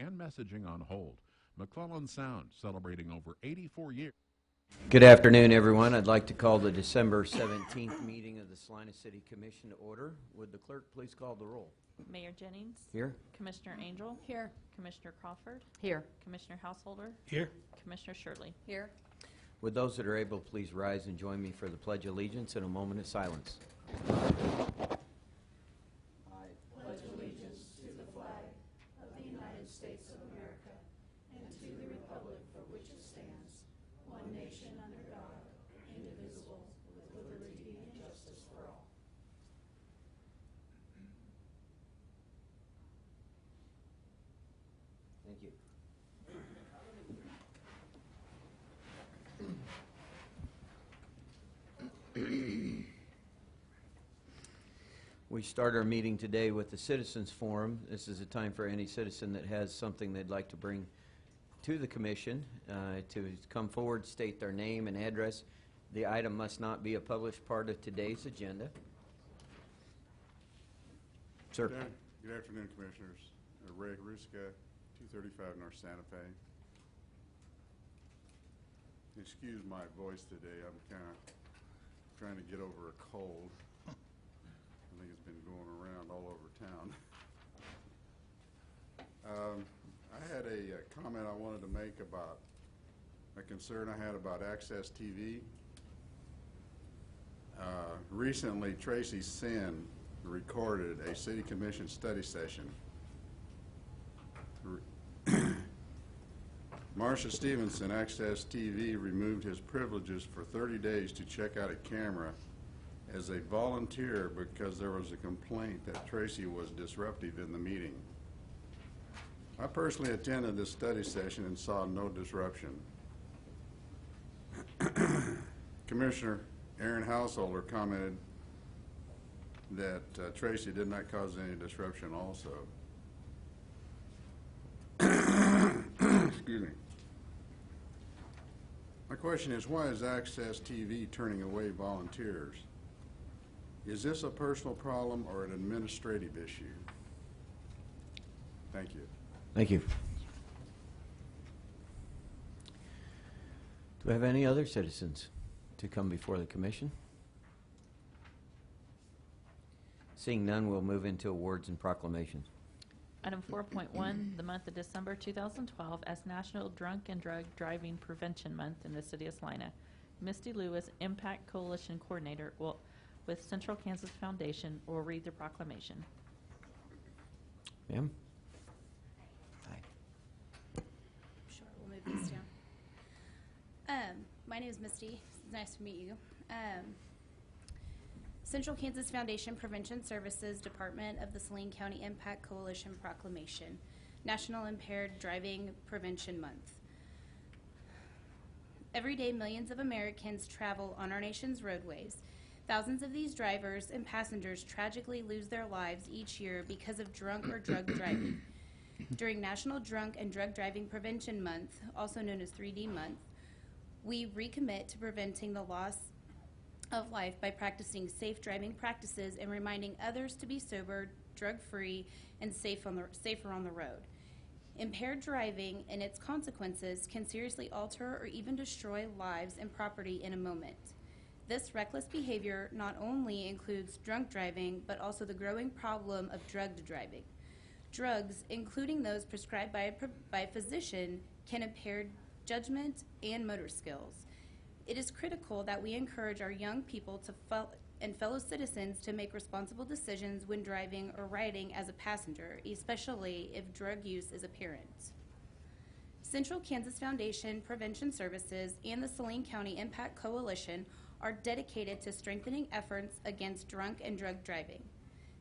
and messaging on hold. McClellan Sound, celebrating over 84 years. Good afternoon, everyone. I'd like to call the December 17th meeting of the Salina City Commission to order. Would the clerk please call the roll? Mayor Jennings. Here. Commissioner Angel. Here. Commissioner Crawford. Here. Commissioner Householder. Here. Commissioner Shirley. Here. Would those that are able please rise and join me for the Pledge of Allegiance in a moment of silence? Thank you. We start our meeting today with the Citizens Forum. This is a time for any citizen that has something they'd like to bring to the Commission to come forward, state their name and address. The item must not be a published part of today's agenda. Sir. Good afternoon, Commissioners. Ray Ruska, 235 North Santa Fe. Excuse my voice today. I'm kind of trying to get over a cold. I think it's been going around all over town. I had a comment I wanted to make about a concern I had about Access TV. Recently, Tracy Sin recorded a City Commission study session. Marcia Stevenson, Access TV, removed his privileges for 30 days to check out a camera as a volunteer because there was a complaint that Tracy was disruptive in the meeting. I personally attended this study session and saw no disruption. Commissioner Aaron Householder commented that Tracy did not cause any disruption also. Excuse me. My question is, why is Access TV turning away volunteers? Is this a personal problem or an administrative issue? Thank you. Thank you. Do we have any other citizens to come before the Commission? Seeing none, we'll move into awards and proclamations. Item 4.1, the month of December 2012 as National Drunk and Drug Driving Prevention Month in the City of Salina. Misty Lewis, Impact Coalition Coordinator with Central Kansas Foundation, will read the proclamation. Ma'am? Sure, we'll move these down. My name is Misty. It's nice to meet you. Central Kansas Foundation Prevention Services Department of the Saline County Impact Coalition Proclamation, National Impaired Driving Prevention Month. Every day, millions of Americans travel on our nation's roadways. Thousands of these drivers and passengers tragically lose their lives each year because of drunk or drug driving. During National Drunk and Drug Driving Prevention Month, also known as 3D Month, we recommit to preventing the loss of life by practicing safe driving practices and reminding others to be sober, drug-free, and safer on the road. Impaired driving and its consequences can seriously alter or even destroy lives and property in a moment. This reckless behavior not only includes drunk driving, but also the growing problem of drugged driving. Drugs, including those prescribed by a physician, can impair judgment and motor skills. It is critical that we encourage our young people and fellow citizens to make responsible decisions when driving or riding as a passenger, especially if drug use is apparent. Central Kansas Foundation Prevention Services and the Saline County Impact Coalition are dedicated to strengthening efforts against drunk and drug driving.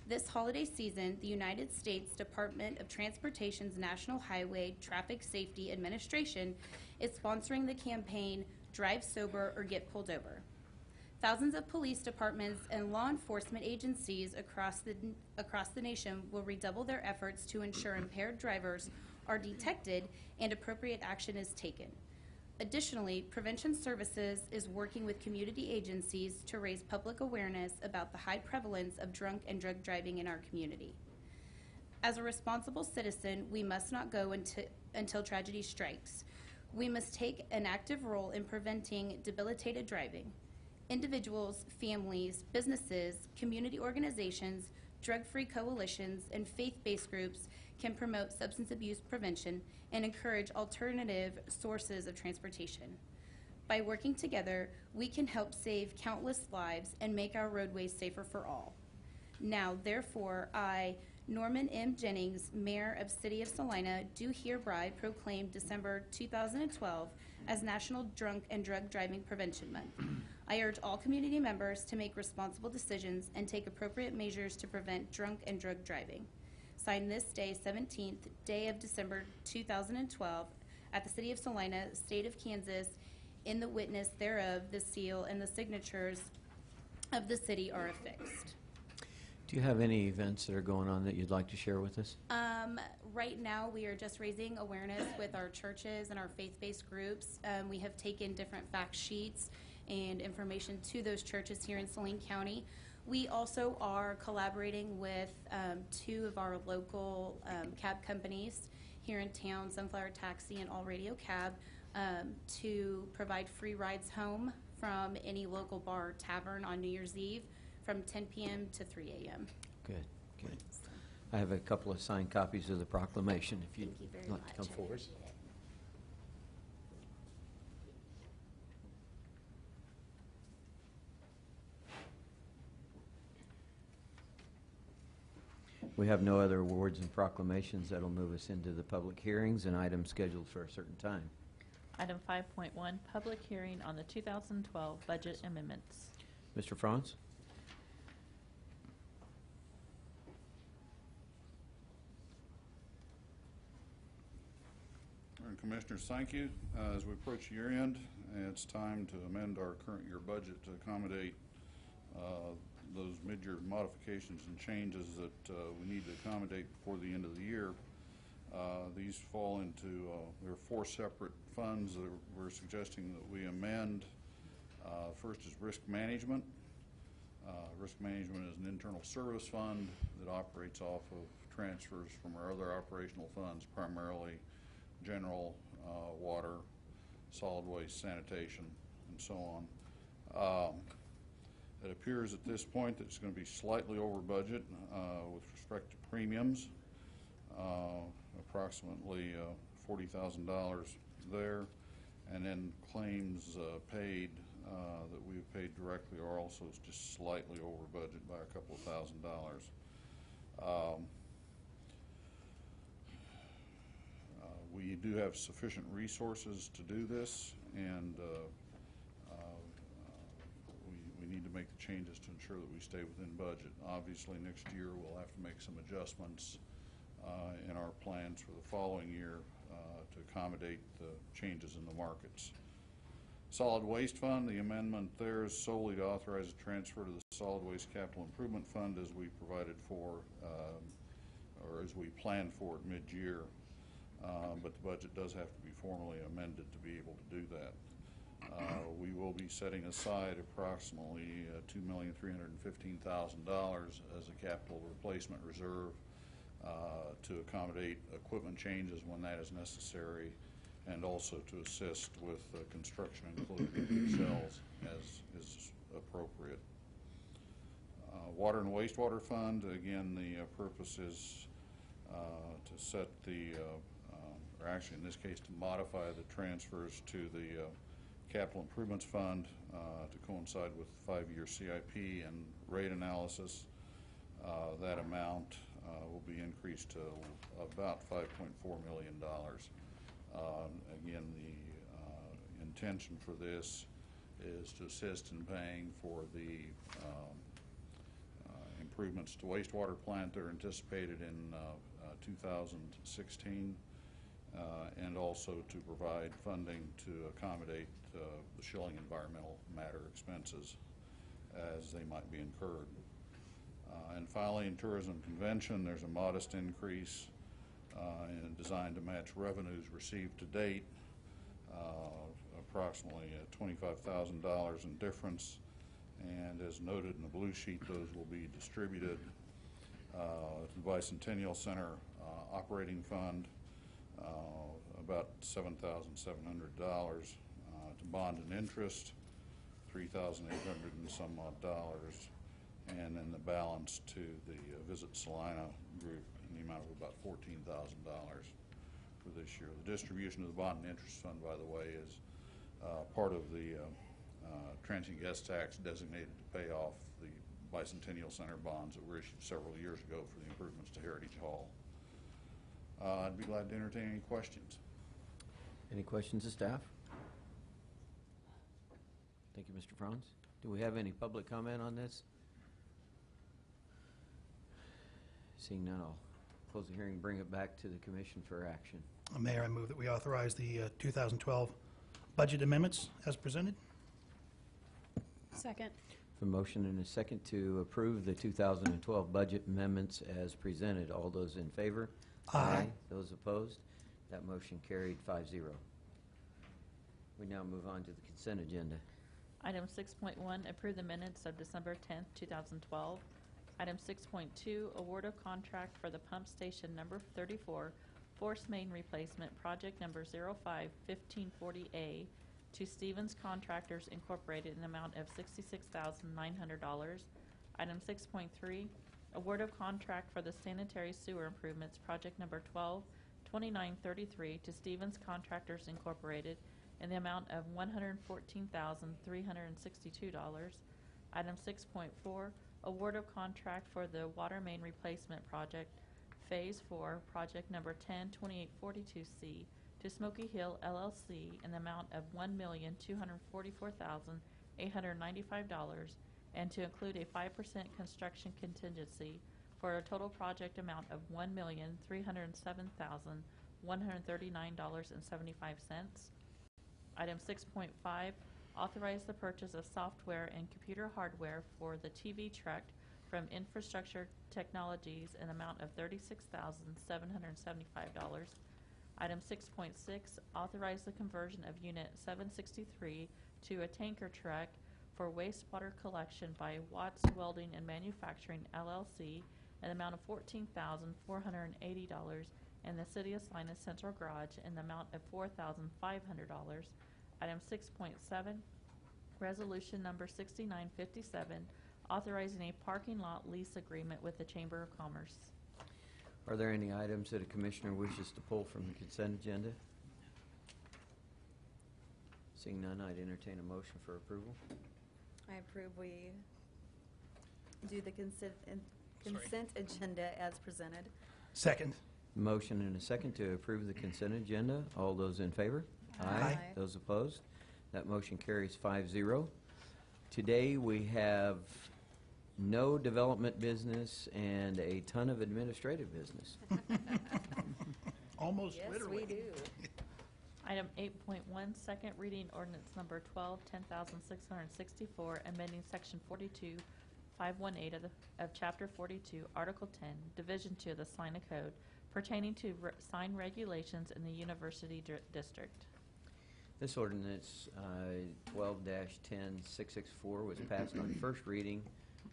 This holiday season, the United States Department of Transportation's National Highway Traffic Safety Administration is sponsoring the campaign Drive Sober or Get Pulled Over. Thousands of police departments and law enforcement agencies across the nation will redouble their efforts to ensure impaired drivers are detected and appropriate action is taken. Additionally, Prevention Services is working with community agencies to raise public awareness about the high prevalence of drunk and drug driving in our community. As a responsible citizen, we must not go until tragedy strikes. We must take an active role in preventing debilitated driving. Individuals, families, businesses, community organizations, drug-free coalitions, and faith-based groups can promote substance abuse prevention and encourage alternative sources of transportation. By working together, we can help save countless lives and make our roadways safer for all. Now, therefore, I, Norman M. Jennings, Mayor of City of Salina, do hereby proclaim December 2012 as National Drunk and Drug Driving Prevention Month. I urge all community members to make responsible decisions and take appropriate measures to prevent drunk and drug driving. Signed this day, 17th day of December 2012, at the City of Salina, State of Kansas. In the witness thereof, the seal and the signatures of the city are affixed. Do you have any events that are going on that you'd like to share with us? Right now, we are just raising awareness with our churches and our faith-based groups. We have taken different fact sheets and information to those churches here in Saline County. We also are collaborating with two of our local cab companies here in town, Sunflower Taxi and All Radio Cab, to provide free rides home from any local bar or tavern on New Year's Eve from 10 p.m. to 3 a.m. Good, good. I have a couple of signed copies of the proclamation if you'd Thank you very like to come much. I forward. appreciate it. We have no other awards and proclamations. That'll move us into the public hearings and items scheduled for a certain time. Item 5.1, public hearing on the 2012 budget amendments. Mr. Franz? And Commissioners, thank you. As we approach year end, it's time to amend our current year budget to accommodate those mid-year modifications and changes that we need to accommodate before the end of the year. These fall into, there are four separate funds that we're suggesting that we amend. First is risk management. Risk management is an internal service fund that operates off of transfers from our other operational funds, primarily general, water, solid waste, sanitation, and so on. It appears at this point that it's going to be slightly over budget with respect to premiums, approximately $40,000 there, and then claims paid that we've paid directly are also just slightly over budget by a couple of $1,000s. We do have sufficient resources to do this, and we need to make the changes to ensure that we stay within budget. Obviously, next year we'll have to make some adjustments in our plans for the following year to accommodate the changes in the markets. Solid Waste Fund, the amendment there is solely to authorize a transfer to the Solid Waste Capital Improvement Fund as we provided for, or as we planned for at mid-year. But the budget does have to be formally amended to be able to do that. We will be setting aside approximately $2,315,000 as a capital replacement reserve to accommodate equipment changes when that is necessary, and also to assist with construction including shells as is appropriate. Water and Wastewater Fund, again, the purpose is to set the or actually in this case to modify the transfers to the Capital Improvements Fund to coincide with 5-year CIP and rate analysis. That amount will be increased to about $5.4 million. Again, the intention for this is to assist in paying for the improvements to wastewater plant that are anticipated in 2016. And also to provide funding to accommodate the Schilling environmental matter expenses as they might be incurred. And finally, in Tourism Convention, there's a modest increase designed to match revenues received to date, approximately $25,000 in difference. And as noted in the blue sheet, those will be distributed The Bicentennial Center operating fund, about $7,700 to bond and interest, $3,800 and some odd dollars, and then the balance to the Visit Salina group in the amount of about $14,000 for this year. The distribution of the bond and interest fund, by the way, is part of the transient guest tax designated to pay off the Bicentennial Center bonds that were issued several years ago for the improvements to Heritage Hall. I'd be glad to entertain any questions. Any questions of staff? Thank you, Mr. Franz. Do we have any public comment on this? Seeing none, I'll close the hearing, bring it back to the commission for action. Mayor, I move that we authorize the 2012 budget amendments as presented. Second. A motion and a second to approve the 2012 budget amendments as presented. All those in favor? Aye. Those opposed? That motion carried 5-0. We now move on to the consent agenda. Item 6.1, approve the minutes of December 10th, 2012. Item 6.2, award of contract for the pump station number 34, force main replacement, project number 05-1540A, to Stevens Contractors Incorporated in an amount of $66,900. Item 6.3, award of contract for the sanitary sewer improvements, project number 12-2933, to Stevens Contractors Incorporated in the amount of $114,362. Item 6.4, award of contract for the water main replacement project, Phase 4, project number 102842C, to Smoky Hill LLC in the amount of $1,244,895, and to include a 5% construction contingency for a total project amount of $1,307,139.75. Item 6.5, authorize the purchase of software and computer hardware for the TV truck from Infrastructure Technologies in the amount of $36,775. Item 6.6, authorize the conversion of Unit 763 to a tanker truck for wastewater collection by Watts Welding and Manufacturing, LLC, in the amount of $14,480, and the City of Salina Central Garage in the amount of $4,500. Item 6.7, resolution number 6957, authorizing a parking lot lease agreement with the Chamber of Commerce. Are there any items that a commissioner wishes to pull from the consent agenda? Seeing none, I'd entertain a motion for approval. I approve we do the consent agenda as presented. Second. Motion and a second to approve the consent agenda. All those in favor? Aye. Those opposed? That motion carries 5-0. Today we have no development business and a ton of administrative business. Almost Yes, literally. we do. Item 8.1, second reading ordinance number 12-10664, amending section 42-518 of Chapter 42, Article 10, Division 2 of the Salina Code, pertaining to sign regulations in the University District. This ordinance, 12-10664, was passed on first reading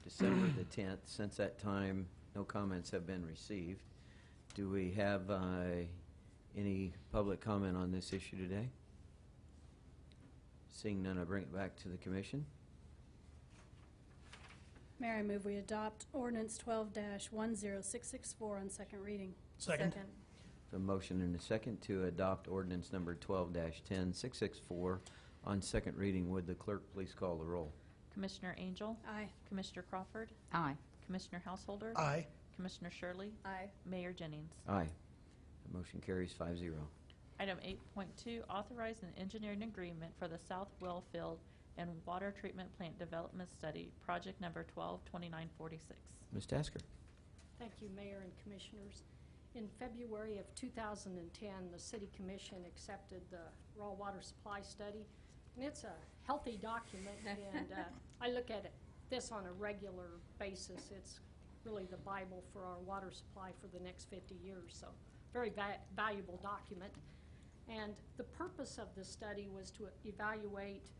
December the 10th. Since that time, no comments have been received. Do we have any public comment on this issue today? Seeing none, I bring it back to the commission. Mayor, I move we adopt ordinance 12-10664 on second reading. Second. A motion and a second to adopt ordinance number 12-10664 on second reading. Would the clerk please call the roll? Commissioner Angel? Aye. Commissioner Crawford? Aye. Commissioner Householder? Aye. Commissioner Shirley? Aye. Mayor Jennings? Aye. The motion carries 5-0. Item 8.2, authorize an engineering agreement for the South Wellfield and Water Treatment Plant Development Study, project number 122946. Ms. Tasker. Thank you, Mayor and Commissioners. In February of 2010, the City Commission accepted the raw water supply study, and it's a healthy document, and I look at this on a regular basis. It's really the Bible for our water supply for the next 50 years, so very valuable document. And the purpose of the study was to evaluate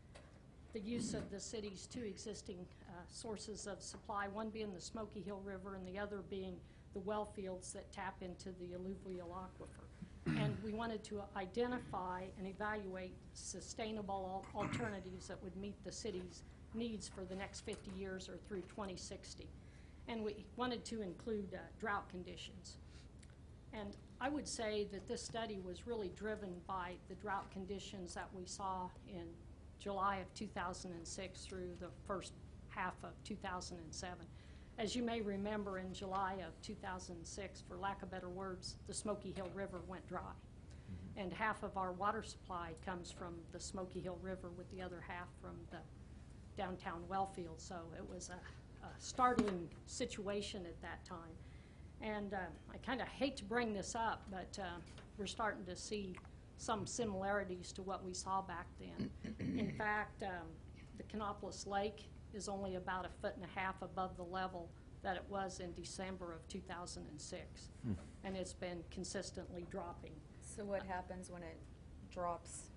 the use of the city's two existing sources of supply, one being the Smoky Hill River and the other being the well fields that tap into the alluvial aquifer. And we wanted to identify and evaluate sustainable alternatives that would meet the city's needs for the next 50 years or through 2060. And we wanted to include drought conditions. And I would say that this study was really driven by the drought conditions that we saw in July of 2006 through the first half of 2007. As you may remember, in July of 2006, for lack of better words, the Smoky Hill River went dry. And half of our water supply comes from the Smoky Hill River, with the other half from the downtown well field. So it was a startling situation at that time. And I kind of hate to bring this up, but we're starting to see some similarities to what we saw back then. In fact, the Canopolis Lake is only about 1.5 feet above the level that it was in December of 2006. And it's been consistently dropping. So what happens when it drops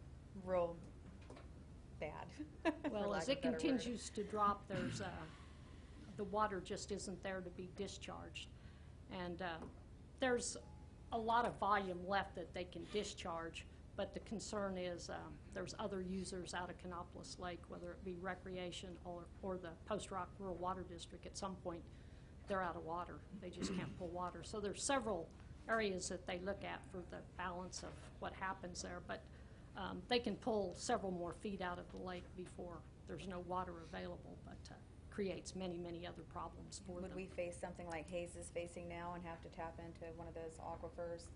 real bad? for Well, lack as of it a better word? continues to drop, there's the water just isn't there to be discharged. And there's a lot of volume left that they can discharge, but the concern is there's other users out of Canopolis Lake, whether it be recreation or the Post Rock Rural Water District. At some point, they're out of water. They just can't pull water. So there's several areas that they look at for the balance of what happens there, but they can pull several more feet out of the lake before there's no water available, but creates many, many other problems for them. Would we face something like Hayes is facing now and have to tap into one of those aquifers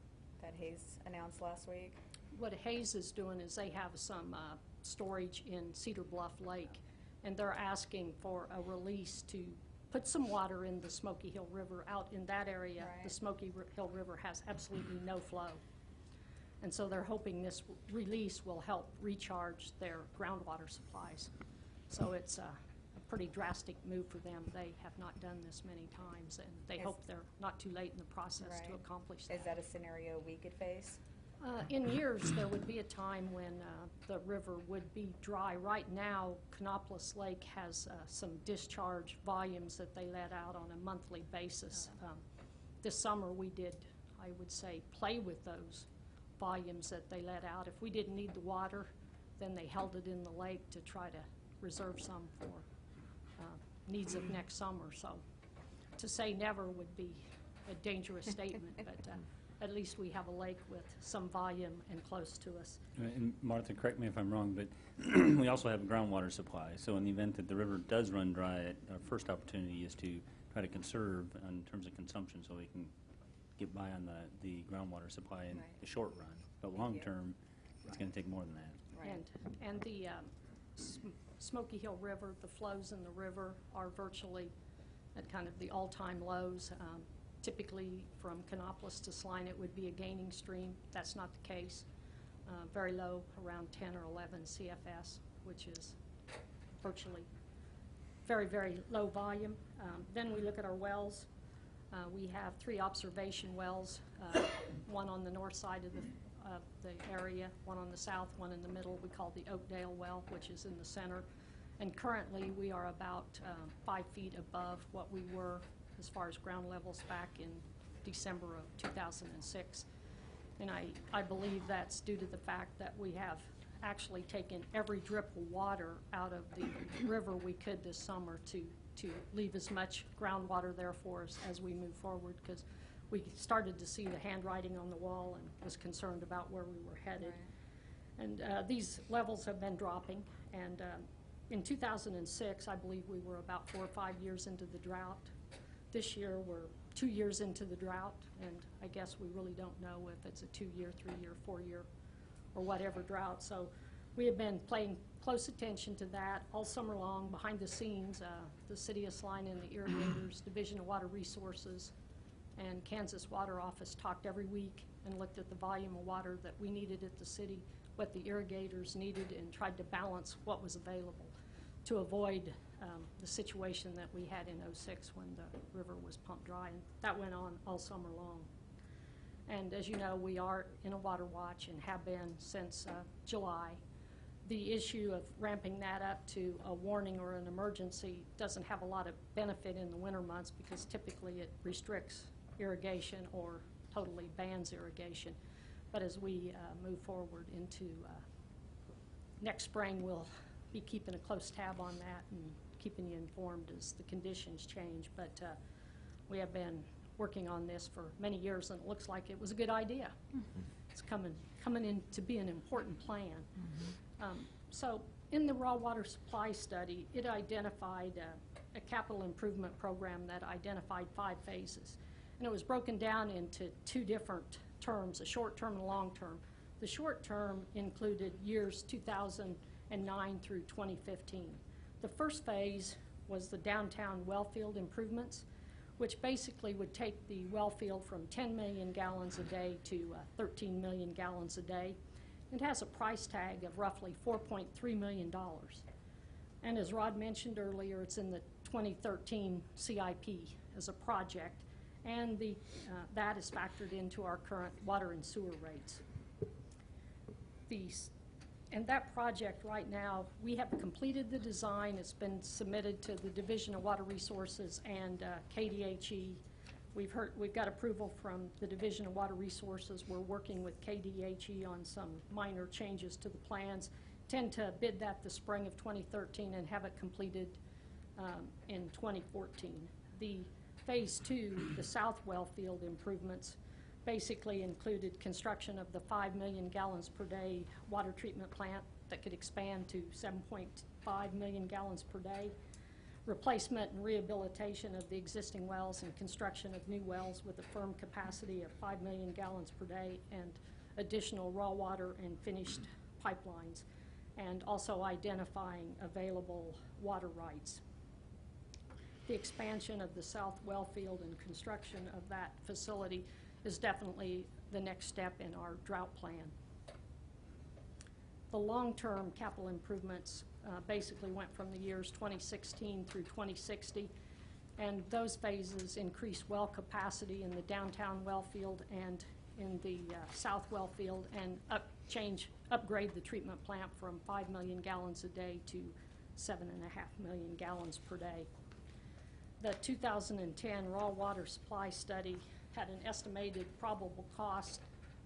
that Hayes announced last week? What Hayes is doing is they have some storage in Cedar Bluff Lake, and they're asking for a release to put some water in the Smoky Hill River. Out in that area, Right. the Smoky Hill River has absolutely no flow. And so they're hoping this release will help recharge their groundwater supplies. So it's a pretty drastic move for them. They have not done this many times, and they hope they're not too late in the process to Right. accomplish that. Is that a scenario we could face? In years, there would be a time when the river would be dry. Right now, Canopolis Lake has some discharge volumes that they let out on a monthly basis. This summer, we did, I would say, play with those volumes that they let out. If we didn't need the water, then they held it in the lake to try to reserve some for needs of next summer. So to say never would be a dangerous statement, but at least we have a lake with some volume and close to us. And Martha, correct me if I'm wrong, but we also have a groundwater supply. So in the event that the river does run dry, our first opportunity is to try to conserve in terms of consumption so we can get by on the groundwater supply in Right. the short run. But long term, it's going to take more than that. Right. And the Smoky Hill River, the flows in the river are virtually at kind of the all-time lows. Typically, from Canopolis to Salina, it would be a gaining stream. That's not the case. Very low, around 10 or 11 CFS, which is virtually very, very low volume. Then we look at our wells. We have 3 observation wells, one on the north side of the area, one on the south, one in the middle. We call the Oakdale well, which is in the center. And currently, we are about 5 feet above what we were as far as ground levels back in December of 2006. And I believe that's due to the fact that we have actually taken every drip of water out of the river we could this summer to leave as much groundwater there for us as we move forward, because we started to see the handwriting on the wall and was concerned about where we were headed. Right. And these levels have been dropping, and in 2006, I believe we were about 4 or 5 years into the drought. This year, we're 2 years into the drought, and I guess we really don't know if it's a 2-year, 3-year, 4-year, or whatever drought. So we have been paying close attention to that all summer long. Behind the scenes, the City of Salina and the Irrigators, Division of Water Resources, and Kansas Water Office talked every week and looked at the volume of water that we needed at the city, what the irrigators needed, and tried to balance what was available to avoid the situation that we had in '06 when the river was pumped dry, and that went on all summer long. And as you know, we are in a water watch and have been since July. the issue of ramping that up to a warning or an emergency doesn't have a lot of benefit in the winter months because typically it restricts irrigation or totally bans irrigation. But as we move forward into next spring, we'll be keeping a close tab on that and keeping you informed as the conditions change. But we have been working on this for many years, and it looks like it was a good idea. It's coming in to be an important plan. So in the raw water supply study, it identified a capital improvement program that identified 5 phases. And it was broken down into 2 different terms, a short term and a long term. The short term included years 2009 through 2015. The first phase was the downtown well field improvements, which basically would take the well field from 10 million gallons a day to 13 million gallons a day. It has a price tag of roughly $4.3 million. And as Rod mentioned earlier, it's in the 2013 CIP as a project, and that is factored into our current water and sewer rates. And that project right now, we have completed the design. It's been submitted to the Division of Water Resources and KDHE. We've got approval from the Division of Water Resources. We're working with KDHE on some minor changes to the plans. Tend to bid that the spring of 2013 and have it completed in 2014. The phase 2, the south well field improvements, basically included construction of the 5 million gallons per day water treatment plant that could expand to 7.5 million gallons per day, replacement and rehabilitation of the existing wells and construction of new wells with a firm capacity of 5 million gallons per day, and additional raw water and finished pipelines, and also identifying available water rights. The expansion of the south well field and construction of that facility is definitely the next step in our drought plan. The long-term capital improvements basically went from the years 2016 through 2060, and those phases increased well capacity in the downtown well field and in the south well field, and upgrade the treatment plant from 5 million gallons a day to 7.5 million gallons per day. The 2010 raw water supply study had an estimated probable cost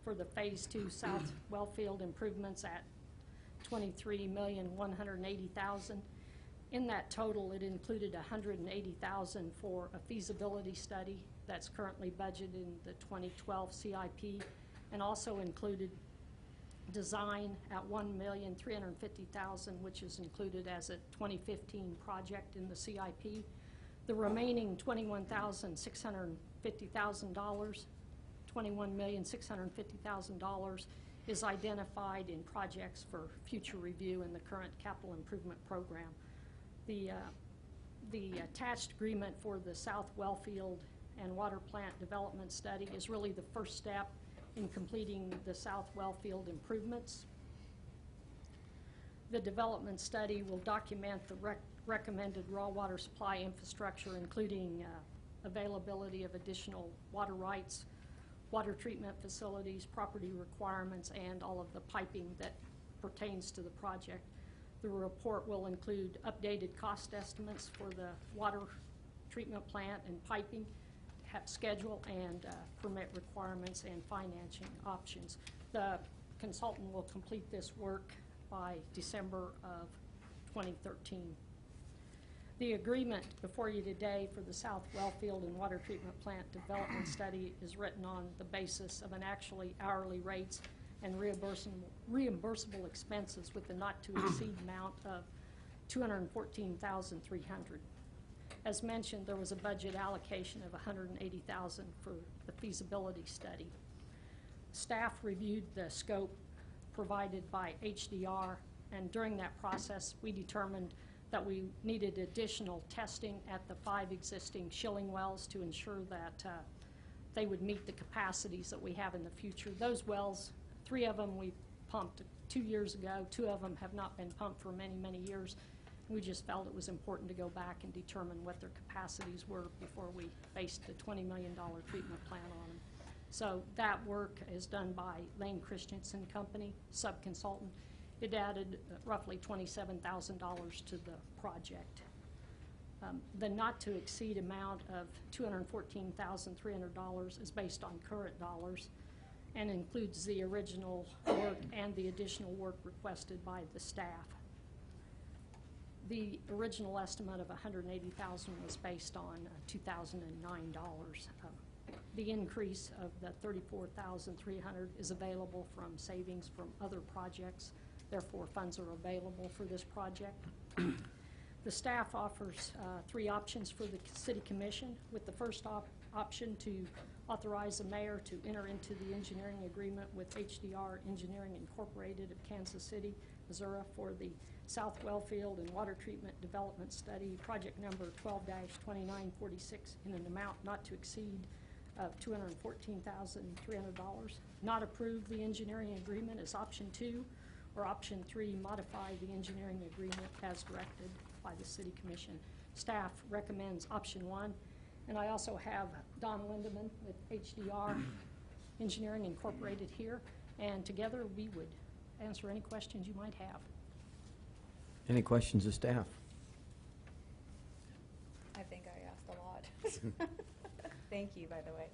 for the phase 2 south well field improvements at $23,180,000. In that total, it included $180,000 for a feasibility study that's currently budgeted in the 2012 CIP, and also included design at $1,350,000, which is included as a 2015 project in the CIP. The remaining $21,650,000 is identified in projects for future review in the current capital improvement program. The attached agreement for the south well field and water plant development study is really the first step in completing the south well field improvements. The development study will document the recommended raw water supply infrastructure, including availability of additional water rights, water treatment facilities, property requirements, and all of the piping that pertains to the project. The report will include updated cost estimates for the water treatment plant and piping, schedule, and permit requirements and financing options. The consultant will complete this work by December of 2013. The agreement before you today for the South Wellfield and Water Treatment Plant Development Study is written on the basis of an actually hourly rates and reimbursable expenses with a not-to-exceed amount of $214,300. As mentioned, there was a budget allocation of $180,000 for the feasibility study. Staff reviewed the scope provided by HDR, and during that process, we determined that we needed additional testing at the 5 existing shilling wells to ensure that they would meet the capacities that we have in the future. Those wells, 3 of them we pumped 2 years ago. 2 of them have not been pumped for many, many years. We just felt it was important to go back and determine what their capacities were before we based the $20 million treatment plan on them. So that work is done by Lane Christensen Company, sub-consultant, It added roughly $27,000 to the project. The not-to-exceed amount of $214,300 is based on current dollars and includes the original work and the additional work requested by the staff. The original estimate of $180,000 was based on $2,009. The increase of the $34,300 is available from savings from other projects. Therefore, funds are available for this project. The staff offers three options for the City Commission, with the first option to authorize the mayor to enter into the engineering agreement with HDR Engineering Incorporated of Kansas City, Missouri for the South Wellfield and Water Treatment Development Study, project number 12-2946, in an amount not to exceed of $214,300. Not approve the engineering agreement is option 2, or option 3, modify the engineering agreement as directed by the City Commission. Staff recommends option 1, and I also have Don Lindeman with HDR Engineering Incorporated here, and together we would answer any questions you might have. Any questions of staff? I think I asked a lot. Thank you, by the way.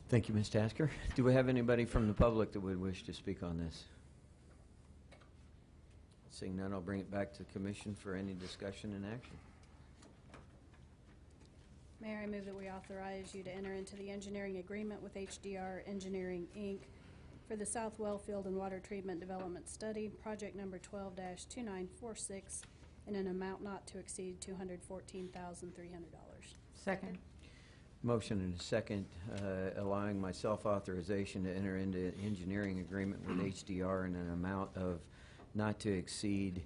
Thank you, Ms. Tasker. Do we have anybody from the public that would wish to speak on this? Seeing none, I'll bring it back to the commission for any discussion and action. Mayor, I move that we authorize you to enter into the engineering agreement with HDR Engineering, Inc. for the South Wellfield and Water Treatment Development Study, project number 12-2946, in an amount not to exceed $214,300. Second. Motion and a second, allowing my self-authorization to enter into engineering agreement with HDR in an amount of not to exceed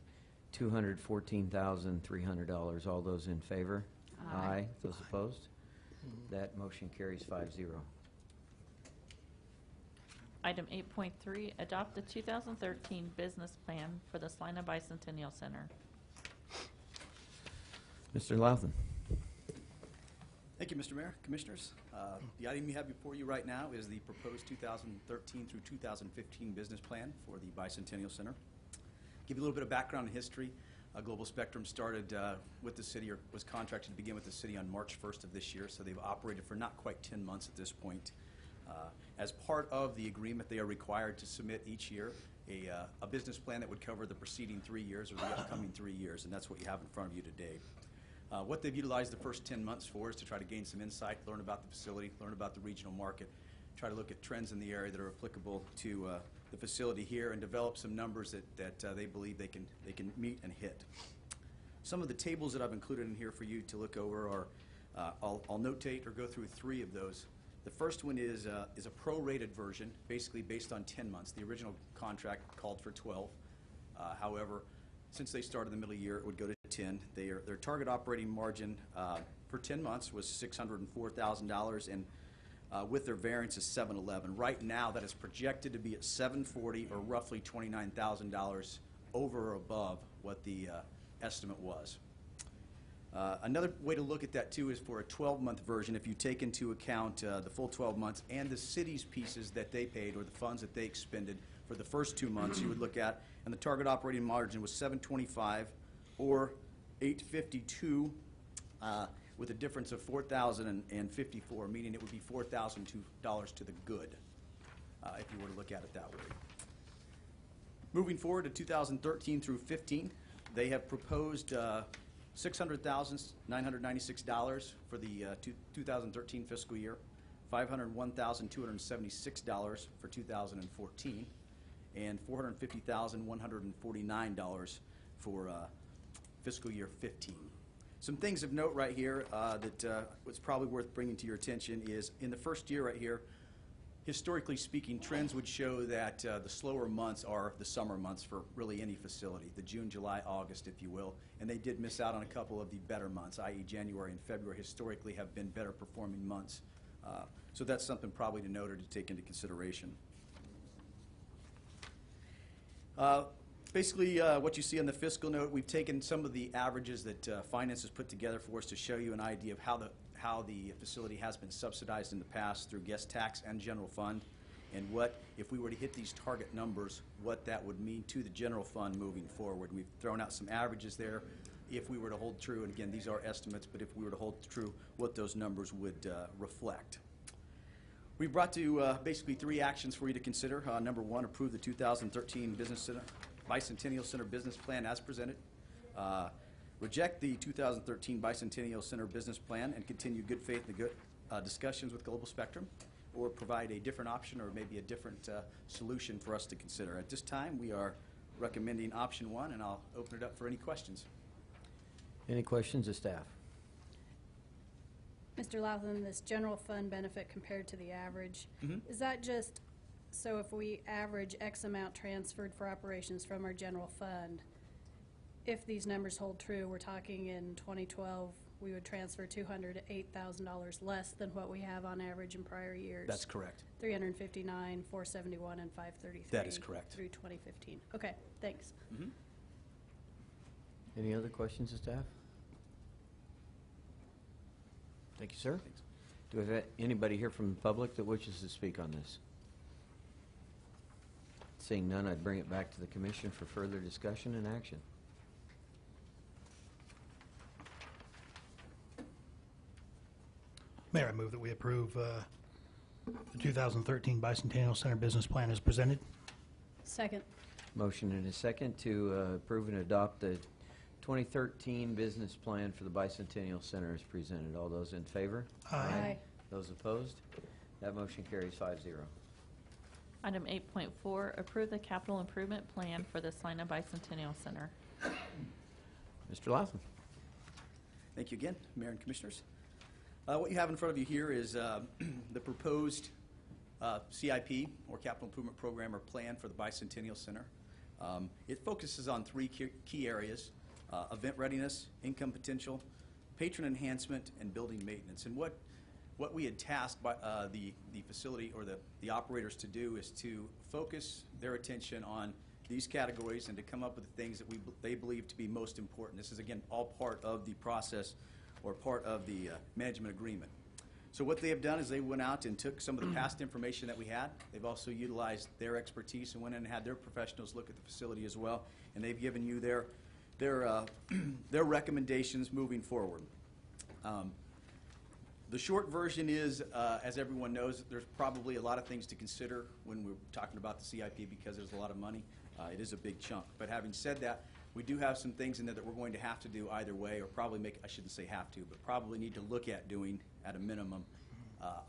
$214,300. All those in favor? Aye. Those opposed? That motion carries 5-0. Item 8.3, adopt the 2013 business plan for the Salina Bicentennial Center. Mr. Louthan. Thank you, Mr. Mayor, Commissioners. The item you have before you right now is the proposed 2013 through 2015 business plan for the Bicentennial Center. Give you a little bit of background and history. Global Spectrum started with the city, or was contracted to begin with the city on March 1st of this year, so they've operated for not quite 10 months at this point. As part of the agreement, they are required to submit each year a business plan that would cover the preceding 3 years or the upcoming 3 years, and that's what you have in front of you today. What they've utilized the first 10 months for is to try to gain some insight, learn about the facility, learn about the regional market, try to look at trends in the area that are applicable to the facility here, and develop some numbers that they believe they can meet and hit. Some of the tables that I've included in here for you to look over are, I'll notate or go through 3 of those. The first one is a prorated version, basically based on 10 months. The original contract called for 12. However, since they started in the middle of the year, it would go to 10. Their target operating margin for 10 months was $604,000, and with their variance is $711,000. Right now, that is projected to be at $740,000, or roughly $29,000 over or above what the estimate was. Another way to look at that, too, is for a 12-month version. If you take into account the full 12 months and the city's pieces that they paid, or the funds that they expended for the first 2 months, you would look at, and the target operating margin was $725,000 or $852,000, with a difference of $4,054, meaning it would be $4,002 to the good, if you were to look at it that way. Moving forward to 2013 through 15, they have proposed $600,996 for the 2013 fiscal year, $501,276 for 2014, and $450,149 for fiscal year 15. Some things of note right here that was probably worth bringing to your attention is in the first year right here, historically speaking, trends would show that the slower months are the summer months for really any facility, the June, July, August, if you will, and they did miss out on a couple of the better months, i.e. January and February historically have been better performing months. So that's something probably to note or to take into consideration. Basically, what you see on the fiscal note, we've taken some of the averages that finance has put together for us to show you an idea of how the facility has been subsidized in the past through guest tax and general fund. and what, if we were to hit these target numbers, what that would mean to the general fund moving forward. We've thrown out some averages there. If we were to hold true, and again, these are estimates, but if we were to hold true, what those numbers would reflect. We brought to basically 3 actions for you to consider. Number 1, approve the 2013 Bicentennial Center Business Plan as presented. Reject the 2013 Bicentennial Center Business Plan and continue good faith discussions with Global Spectrum, or provide a different option or maybe a different solution for us to consider. At this time, we are recommending option 1, and I'll open it up for any questions. Any questions of staff? Mr. Laughlin, this general fund benefit compared to the average, is that just, so if we average X amount transferred for operations from our general fund, if these numbers hold true, we're talking in 2012, we would transfer $208,000 less than what we have on average in prior years? That's correct. 359, 471, and 533. That is correct. Through 2015. Okay, thanks. Any other questions of staff? Thank you, sir. Thanks. Do we have anybody here from the public that wishes to speak on this? Seeing none, I'd bring it back to the commission for further discussion and action. Mayor, I move that we approve the 2013 Bicentennial Center Business Plan as presented. Second. Motion and a second to approve and adopt the 2013 business plan for the Bicentennial Center as presented. All those in favor? Aye. Those opposed? That motion carries 5-0. Item 8.4, approve the capital improvement plan for the Salina Bicentennial Center. Mr. Laughlin. Thank you again, Mayor and Commissioners. What you have in front of you here is the proposed CIP, or Capital Improvement Program, or plan for the Bicentennial Center. It focuses on 3 key areas: event readiness, income potential, patron enhancement, and building maintenance. And what we had tasked by the facility or the operators to do is to focus their attention on these categories and to come up with the things that they believe to be most important. This is, again, all part of the process or part of the management agreement. So what they have done is they went out and took some of the past information that we had. They've also utilized their expertise and went in and had their professionals look at the facility as well, and they've given you their recommendations moving forward. The short version is, as everyone knows, there's probably a lot of things to consider when we're talking about the CIP because there's a lot of money. It is a big chunk. But having said that, we do have some things in there that we're going to have to do either way, or probably I shouldn't say have to, but probably need to look at doing at a minimum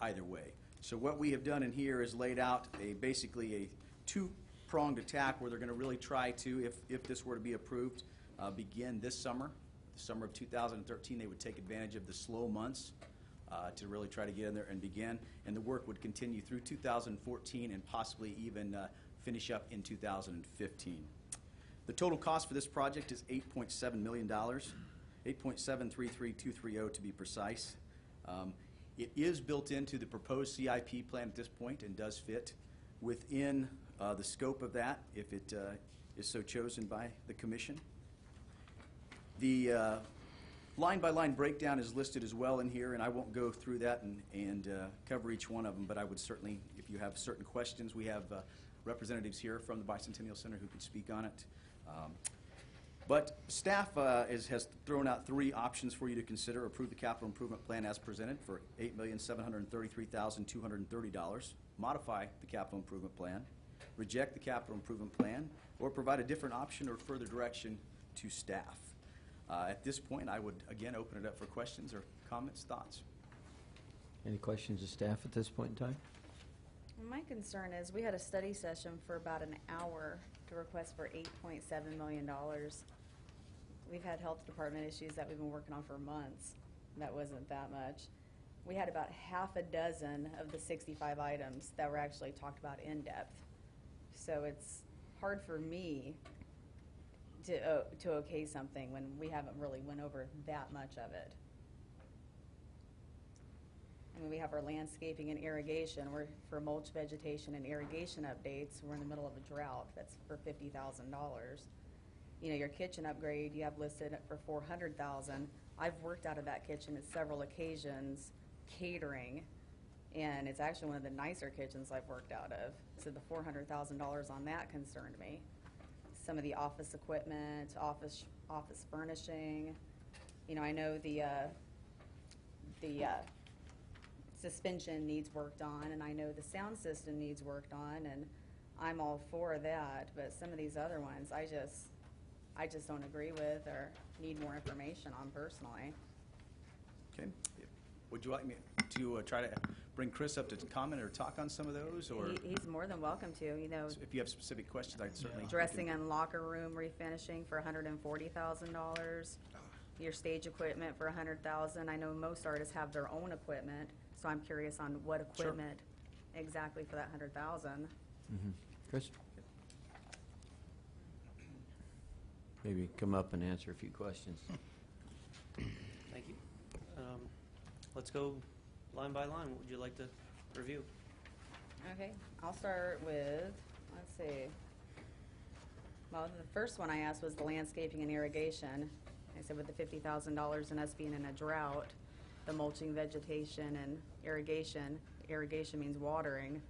either way. So what we have done in here is laid out basically a 2-pronged attack where they're going to really try to, if this were to be approved, begin this summer. The summer of 2013, they would take advantage of the slow months to really try to get in there and begin, and the work would continue through 2014 and possibly even finish up in 2015. The total cost for this project is $8.7 million, $8.733230 to be precise. It is built into the proposed CIP plan at this point and does fit within the scope of that if it is so chosen by the Commission. The line-by-line breakdown is listed as well in here, and I won't go through that and cover each one of them, but I would certainly, if you have certain questions, we have representatives here from the Bicentennial Center who can speak on it. But staff has thrown out 3 options for you to consider. Approve the capital improvement plan as presented for $8,733,230. Modify the capital improvement plan. Reject the capital improvement plan, or provide a different option or further direction to staff. At this point, I would again open it up for questions or comments, thoughts. Any questions of staff at this point in time? My concern is we had a study session for about an hour to request for $8.7 million. We've had health department issues that we've been working on for months. That wasn't that much. We had about half a dozen of the 65 items that were actually talked about in depth. So it's hard for me to okay something when we haven't really went over that much of it. I mean, we have our landscaping and irrigation. We're for mulch vegetation and irrigation updates. We're in the middle of a drought. That's for $50,000. You know, your kitchen upgrade you have listed for $400,000. I've worked out of that kitchen at several occasions, catering And it's actually one of the nicer kitchens I've worked out of. So the $400,000 on that concerned me. Some of the office equipment, office furnishing. You know, I know the suspension needs worked on, and I know the sound system needs worked on, and I'm all for that. But some of these other ones, I just don't agree with or need more information on personally. Okay. Would you like me to try to bring Chris up to comment or talk on some of those, or He's more than welcome to. You know, if you have specific questions, I'd certainly. dressing and locker room refinishing for $140,000. Your stage equipment for $100,000. I know most artists have their own equipment, so I'm curious on what equipment exactly for that $100,000. Chris? Maybe come up and answer a few questions. Thank you. Let's go line by line. What would you like to review? Okay, I'll start with, let's see. Well, the first one I asked was the landscaping and irrigation. I said with the $50,000 and us being in a drought, the mulching, vegetation, and irrigation means watering.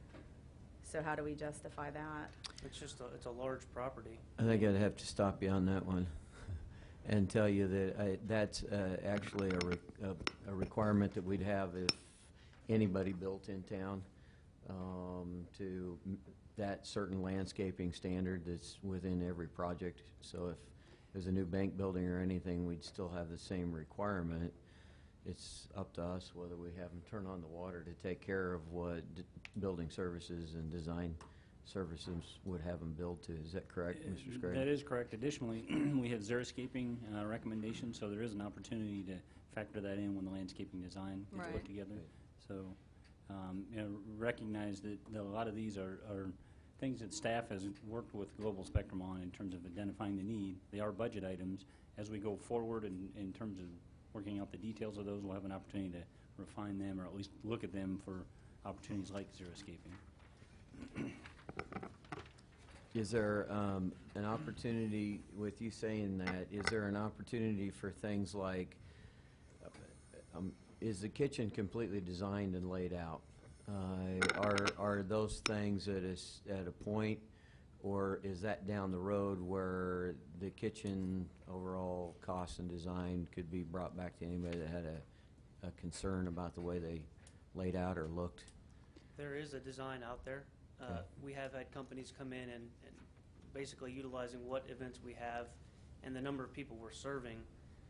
So how do we justify that? It's a large property. I think I'd have to stop you on that one and tell you that that's actually a requirement that we'd have if anybody built in town, to that certain landscaping standard that's within every project. So if there's a new bank building or anything, we'd still have the same requirement. It's up to us whether we have them turn on the water to take care of what building services and design services would have them build to. Is that correct, Mr. Scraggs? That is correct. Additionally, we have xeriscaping recommendations, so there is an opportunity to factor that in when the landscaping design gets Right. put together. So, you know, recognize that a lot of these are things that staff has worked with Global Spectrum on in terms of identifying the need. They are budget items. As we go forward in terms of working out the details of those, we'll have an opportunity to refine them or at least look at them for opportunities like xeriscaping. Is there an opportunity, with you saying that, is there an opportunity for things like, is the kitchen completely designed and laid out? Are those things at a point, or is that down the road where the kitchen overall cost and design could be brought back to anybody that had a concern about the way they laid out or looked? There is a design out there. Okay. We have had companies come in and basically utilizing what events we have and the number of people we're serving.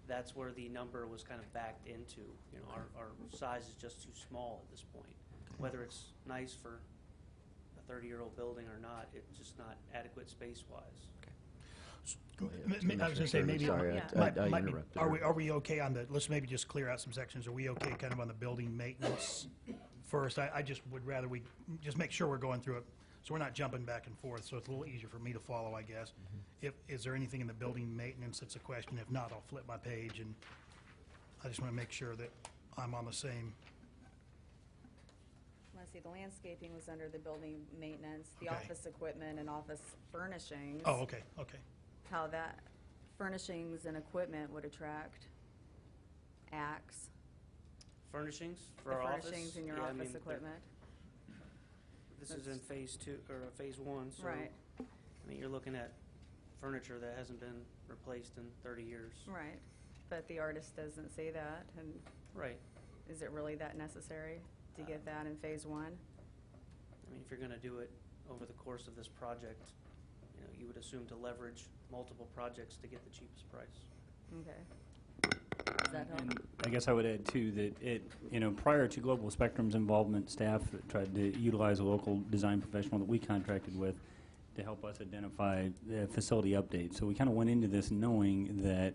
That's where the number was kind of backed into. You know, our size is just too small at this point. Whether it's nice for a 30-year-old building or not, it's just not adequate space-wise. Go ahead, I was going to say, Mr. maybe, Sorry, Yeah. I might be- interrupted. are we okay on the, let's maybe just clear out some sections. Are we okay kind of on the building maintenance first? I just would rather we just make sure we're going through it, so we're not jumping back and forth, so it's a little easier for me to follow, I guess. Is there anything in the building maintenance that's a question? If not, I'll flip my page, and I just want to make sure that I'm on the same. Let's see, the landscaping was under the building maintenance, the Okay. office equipment and office furnishings. Oh, okay. How that furnishings and equipment would attract acts. Furnishings for The our office. furnishings in your yeah, I office mean, equipment. This is in phase 2 or phase 1, so Right. I mean, you're looking at furniture that hasn't been replaced in 30 years. Right, but the artist doesn't say that, and Right. is it really that necessary to get that in phase 1? I mean, if you're going to do it over the course of this project, you know, you would assume to leverage multiple projects to get the cheapest price. Okay. Does that help? And I guess I would add too that prior to Global Spectrum's involvement, staff tried to utilize a local design professional that we contracted with to help us identify the facility updates. So we kind of went into this knowing that,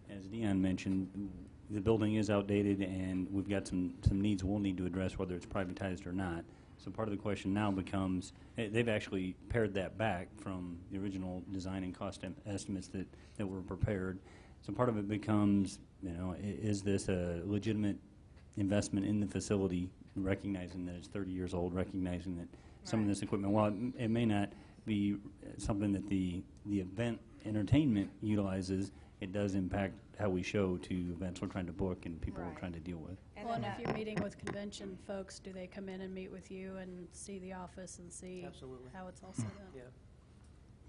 as Dion mentioned, the building is outdated and we've got some needs we'll need to address, whether it's privatized or not. So part of the question now becomes, they've actually pared that back from the original design and cost estimates that were prepared. So part of it becomes, is this a legitimate investment in the facility, recognizing that it's 30 years old, recognizing that some of Right. this equipment, while it may not be something that the event entertainment utilizes, it does impact how we show to events we're trying to book and people we're Right. trying to deal with. Well, and then if you're meeting with convention folks, do they come in and meet with you and see the office and see Absolutely. how it's all set up? Yeah.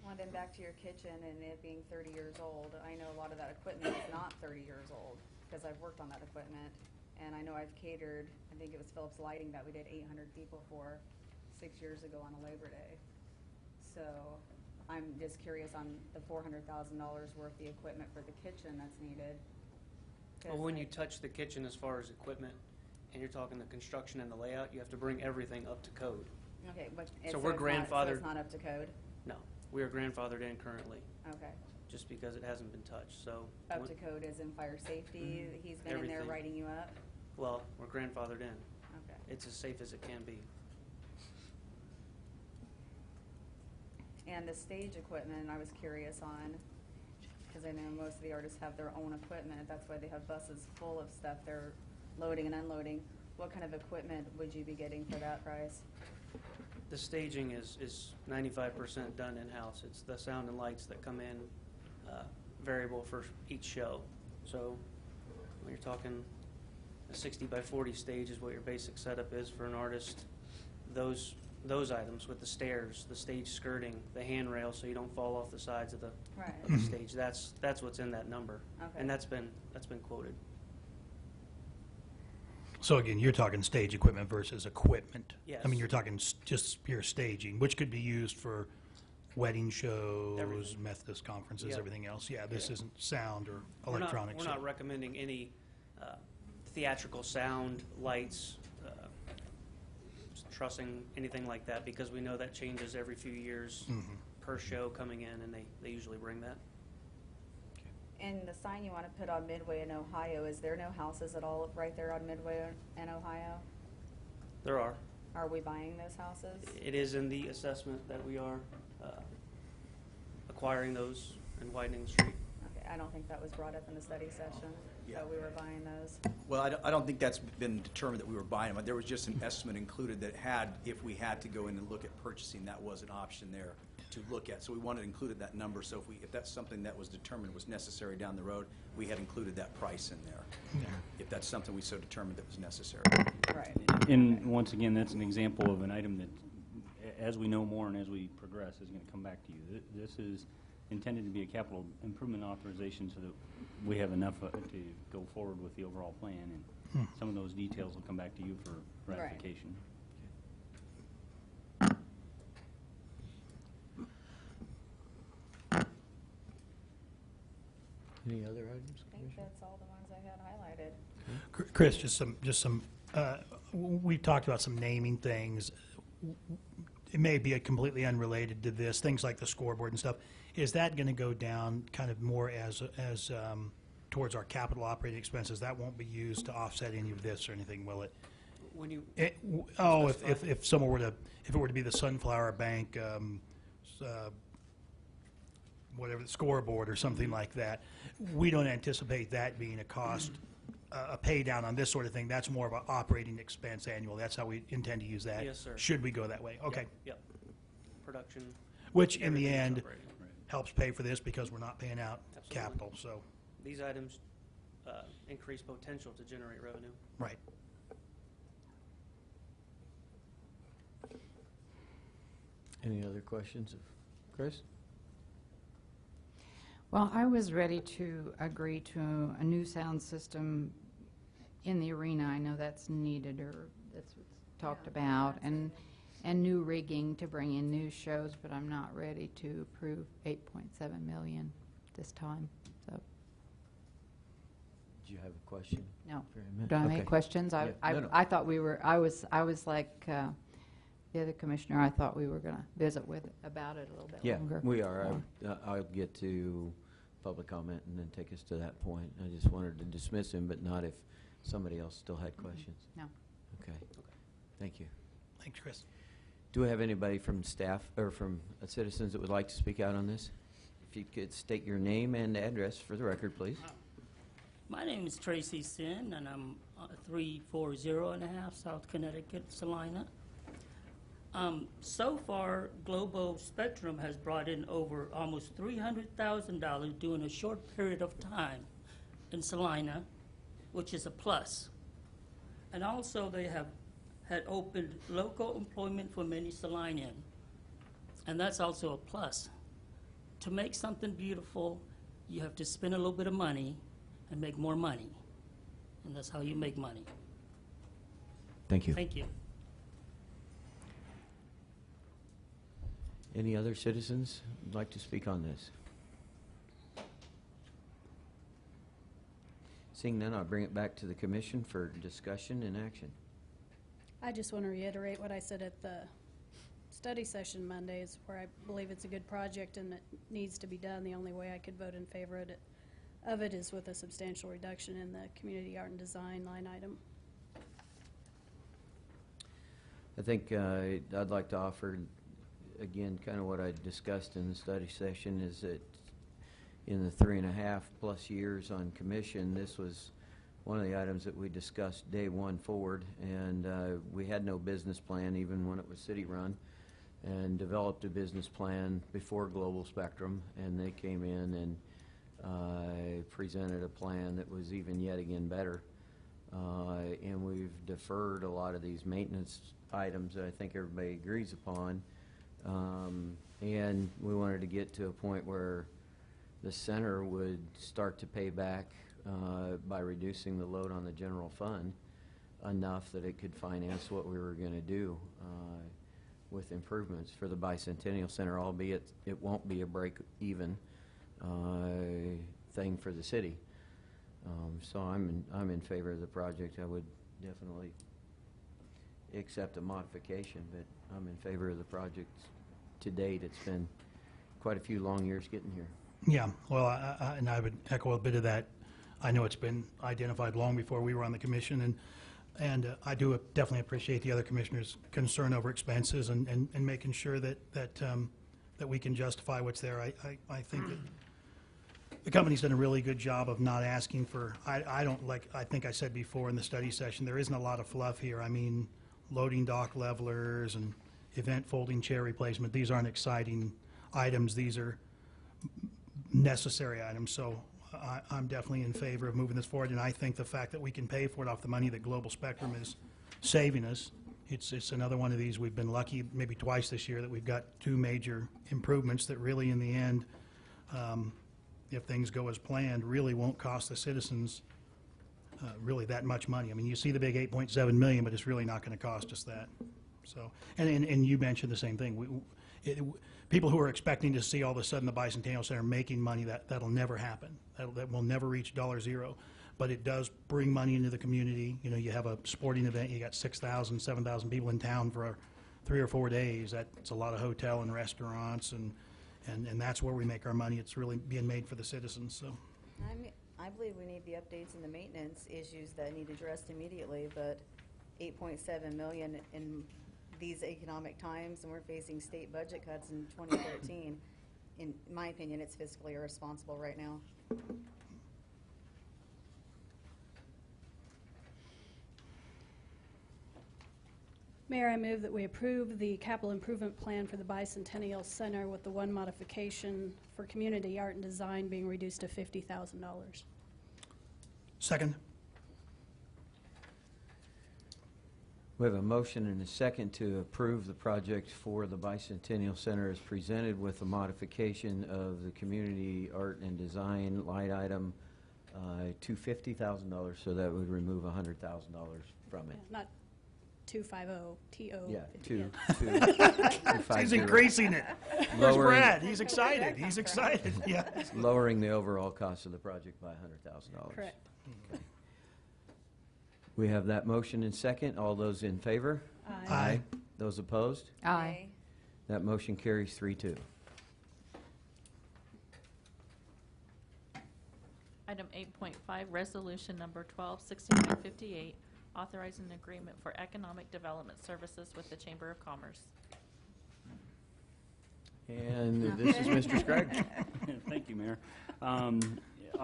Well, then back to your kitchen and it being 30 years old, I know a lot of that equipment is not 30 years old, because I've worked on that equipment. And I know I've catered, I think it was Phillips Lighting that we did 800 people for 6 years ago on a Labor Day. So I'm just curious on the $400,000 worth of the equipment for the kitchen that's needed. 'Cause Well, when I- you touch the kitchen as far as equipment, and you're talking the construction and the layout, you have to bring everything up to code. Okay, but So we're so grandfathered. it's not up to code? No, we are grandfathered in currently, Okay. just because it hasn't been touched, so. Up when- to code is in fire safety, he's been in there Everything. writing you up? Well, we're grandfathered in. Okay. It's as safe as it can be. And the stage equipment, I was curious on, because I know most of the artists have their own equipment. That's why they have buses full of stuff they're loading and unloading. What kind of equipment would you be getting for that price? The staging is 95% done in-house. It's the sound and lights that come in, variable for each show. So when you're talking a 60 by 40 stage is what your basic setup is for an artist. Those items with the stairs, the stage skirting, the handrail so you don't fall off the sides of the Right. stage. That's what's in that number. Okay. And that's been quoted. So again, you're talking stage equipment versus equipment. Yes. I mean, you're talking just pure staging, which could be used for wedding shows, Everything. Methodist conferences, Yeah. everything else. Yeah, this Yeah. isn't sound or We're electronics. not recommending any theatrical sound, lights, trussing, anything like that, because we know that changes every few years per show coming in, and they usually bring that. And the sign you want to put on Midway in Ohio, is there no houses at all right there on Midway in Ohio? There are. Are we buying those houses? It is in the assessment that we are acquiring those and widening the street. Okay, I don't think that was brought up in the study session, Yeah. that we were buying those. Well, I don't think that's been determined that we were buying them. There was just an estimate included that had, if we had to go in and look at purchasing, that was an option there to look at. So we wanted included that number, so if that's something that was determined was necessary down the road, we had included that price in there. If that's something we so determined that was necessary. Right. And once again, that's an example of an item that, as we know more and as we progress, is going to come back to you. This is intended to be a capital improvement authorization so that we have enough to go forward with the overall plan, and some of those details will come back to you for Right. ratification. Any other items? I think that's all the ones I had highlighted. Chris, just some, we've talked about some naming things. It may be completely unrelated to this, things like the scoreboard and stuff. Is that going to go down kind of more as towards our capital operating expenses? That won't be used to offset any of this or anything, will it? When you If someone were to, if it were to be the Sunflower Bank, whatever, the scoreboard or something like that, we don't anticipate that being a cost, a pay down on this sort of thing. That's more of an operating expense annual. That's how we intend to use that. Yes, sir. Should we go that way? Okay. Yep. Production. Which in the Everything's end operating. helps pay for this because we're not paying out Absolutely. capital, so, These items increase potential to generate revenue. right. Any other questions of Chris? Well, I was ready to agree to a new sound system in the arena. I know that's needed, or that's what's talked about, and new rigging to bring in new shows, but I'm not ready to approve 8.7 million this time, so, Do you have a question? no. for a minute? Do I have any Okay. questions? Yeah, no, no. I thought we were, I was like the other commissioner, I thought we were going to visit with, about it a little bit Yeah, longer. we are. I'll get to public comment and then take us to that point. I just wanted to dismiss him, but not if somebody else still had questions. No. Okay. Thank you. Thanks, Chris. Do we have anybody from staff or from citizens that would like to speak out on this? If you could state your name and address for the record, please. My name is Tracy Sin, and I'm 340.5 South Connecticut, Salina. So far, Global Spectrum has brought in over almost $300,000 during a short period of time in Salina, which is a plus. And also, they have had opened local employment for many Salinian. And that's also a plus. To make something beautiful, you have to spend a little bit of money and make more money. And that's how you make money. Thank you. Thank you. Any other citizens who'd like to speak on this? Seeing none, I'll bring it back to the commission for discussion and action. I just want to reiterate what I said at the study session Mondays, where I believe it's a good project and it needs to be done. The only way I could vote in favor of it is with a substantial reduction in the community art and design line item. I think I'd like to offer, again, kind of what I discussed in the study session, is that in the 3.5+ years on commission, this was one of the items that we discussed day one forward, and we had no business plan even when it was city-run, and developed a business plan before Global Spectrum, and they came in and presented a plan that was even yet again better. And we've deferred a lot of these maintenance items that I think everybody agrees upon. And we wanted to get to a point where the center would start to pay back by reducing the load on the general fund enough that it could finance what we were going to do with improvements for the Bicentennial Center, albeit it won't be a break-even thing for the city. So I'm in favor of the project. I would definitely accept a modification, but I'm in favor of the project. To date, it's been quite a few long years getting here. Yeah, well, and I would echo a bit of that. I know it's been identified long before we were on the commission, and I do definitely appreciate the other commissioners' concern over expenses and making sure that we can justify what's there. I think that the company's done a really good job of not asking for, I think I said before in the study session, there isn't a lot of fluff here. I mean, loading dock levelers and event folding chair replacement, these aren't exciting items. These are necessary items. So I'm definitely in favor of moving this forward, and I think the fact that we can pay for it off the money that Global Spectrum is saving us, it's another one of these. We've been lucky maybe twice this year that we've got two major improvements that really in the end, if things go as planned, really won't cost the citizens really that much money. I mean, you see the big $8.7 million, but it's really not going to cost us that. So, and you mentioned the same thing. People who are expecting to see all of a sudden the Bicentennial Center making money, that'll never happen. That will never reach $0. But it does bring money into the community. You know, you have a sporting event, you got 6,000, 7,000 people in town for 3 or 4 days. That's a lot of hotel and restaurants, and that's where we make our money. It's really being made for the citizens. So, I believe we need the updates and the maintenance issues that need addressed immediately, but $8.7 million in these economic times, and we're facing state budget cuts in 2013. In my opinion, it's fiscally irresponsible right now. Mayor, I move that we approve the capital improvement plan for the Bicentennial Center with the one modification for community art and design being reduced to $50,000. second. We have a motion and a second to approve the project for the Bicentennial Center as presented with a modification of the community art and design line item to $50,000, so that would remove $100,000 from it. Not 250, T-O. Yeah, two. He's increasing it. Where's Brad? He's excited. He's excited. Yeah. Lowering the overall cost of the project by $100,000. Correct. Okay. We have that motion and second. All those in favor? Aye. Aye. Those opposed? Aye. That motion carries 3-2. Item 8.5, resolution number 126958, authorizing an agreement for economic development services with the Chamber of Commerce. And this is Mr. Scraggs. Thank you, Mayor.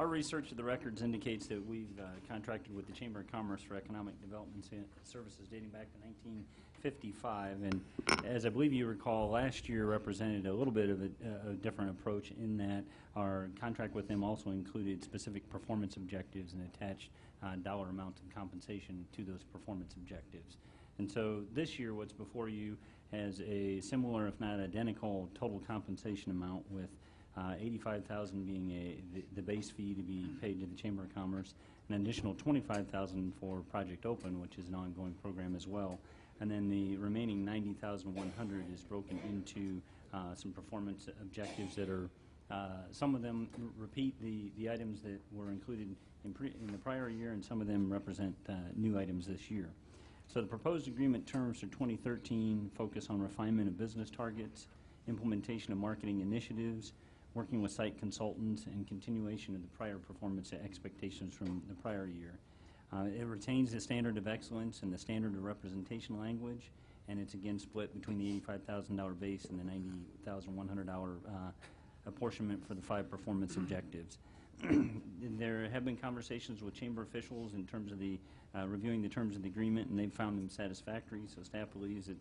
Our research of the records indicates that we've contracted with the Chamber of Commerce for economic development services dating back to 1955. And as I believe you recall, last year represented a little bit of a different approach in that our contract with them also included specific performance objectives and attached dollar amounts of compensation to those performance objectives. And so this year, what's before you has a similar, if not identical, total compensation amount with $85,000 being the base fee to be paid to the Chamber of Commerce, an additional $25,000 for Project Open, which is an ongoing program as well, and then the remaining $90,100 is broken into some performance objectives that are some of them repeat the items that were included in the prior year, and some of them represent new items this year. So the proposed agreement terms for 2013 focus on refinement of business targets, implementation of marketing initiatives, working with site consultants, and continuation of the prior performance expectations from the prior year. It retains the standard of excellence and the standard of representation language, and it's again split between the $85,000 base and the $90,100 apportionment for the 5 performance objectives. There have been conversations with chamber officials in terms of the reviewing the terms of the agreement, and they've found them satisfactory, so staff believes that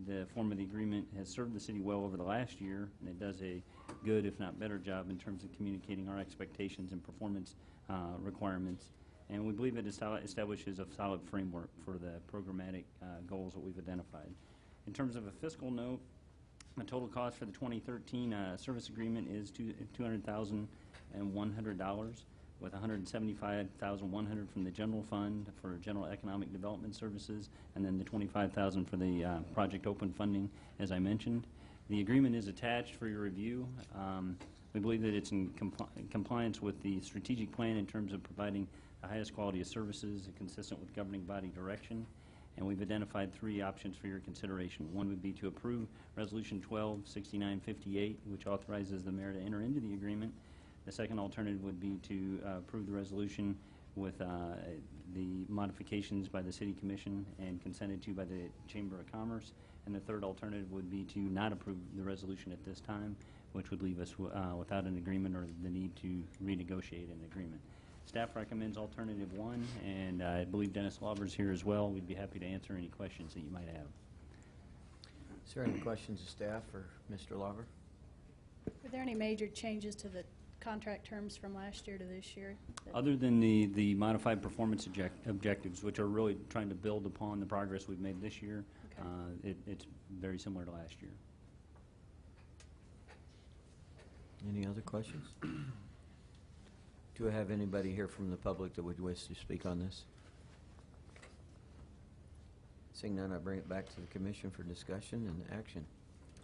the form of the agreement has served the city well over the last year, and it does a good, if not better, job in terms of communicating our expectations and performance requirements. And we believe it establishes a solid framework for the programmatic goals that we've identified. In terms of a fiscal note, the total cost for the 2013 service agreement is $200,100, with $175,100 from the general fund for general economic development services, and then the $25,000 for the Project Open funding, as I mentioned. The agreement is attached for your review. We believe that it's in compliance with the strategic plan in terms of providing the highest quality of services consistent with governing body direction. And we've identified 3 options for your consideration. One would be to approve Resolution 126958, which authorizes the mayor to enter into the agreement. The second alternative would be to approve the resolution with the modifications by the City Commission and consented to by the Chamber of Commerce. And the third alternative would be to not approve the resolution at this time, which would leave us without an agreement or the need to renegotiate an agreement. Staff recommends alternative 1, and I believe Dennis Lauber's here as well. We'd be happy to answer any questions that you might have. Is there any questions of staff for Mr. Lauber? Were there any major changes to the contract terms from last year to this year? Other than the modified performance objectives, which are really trying to build upon the progress we've made this year, okay. It's very similar to last year. Any other questions? Do I have anybody here from the public that would wish to speak on this? Seeing none, I bring it back to the commission for discussion and action.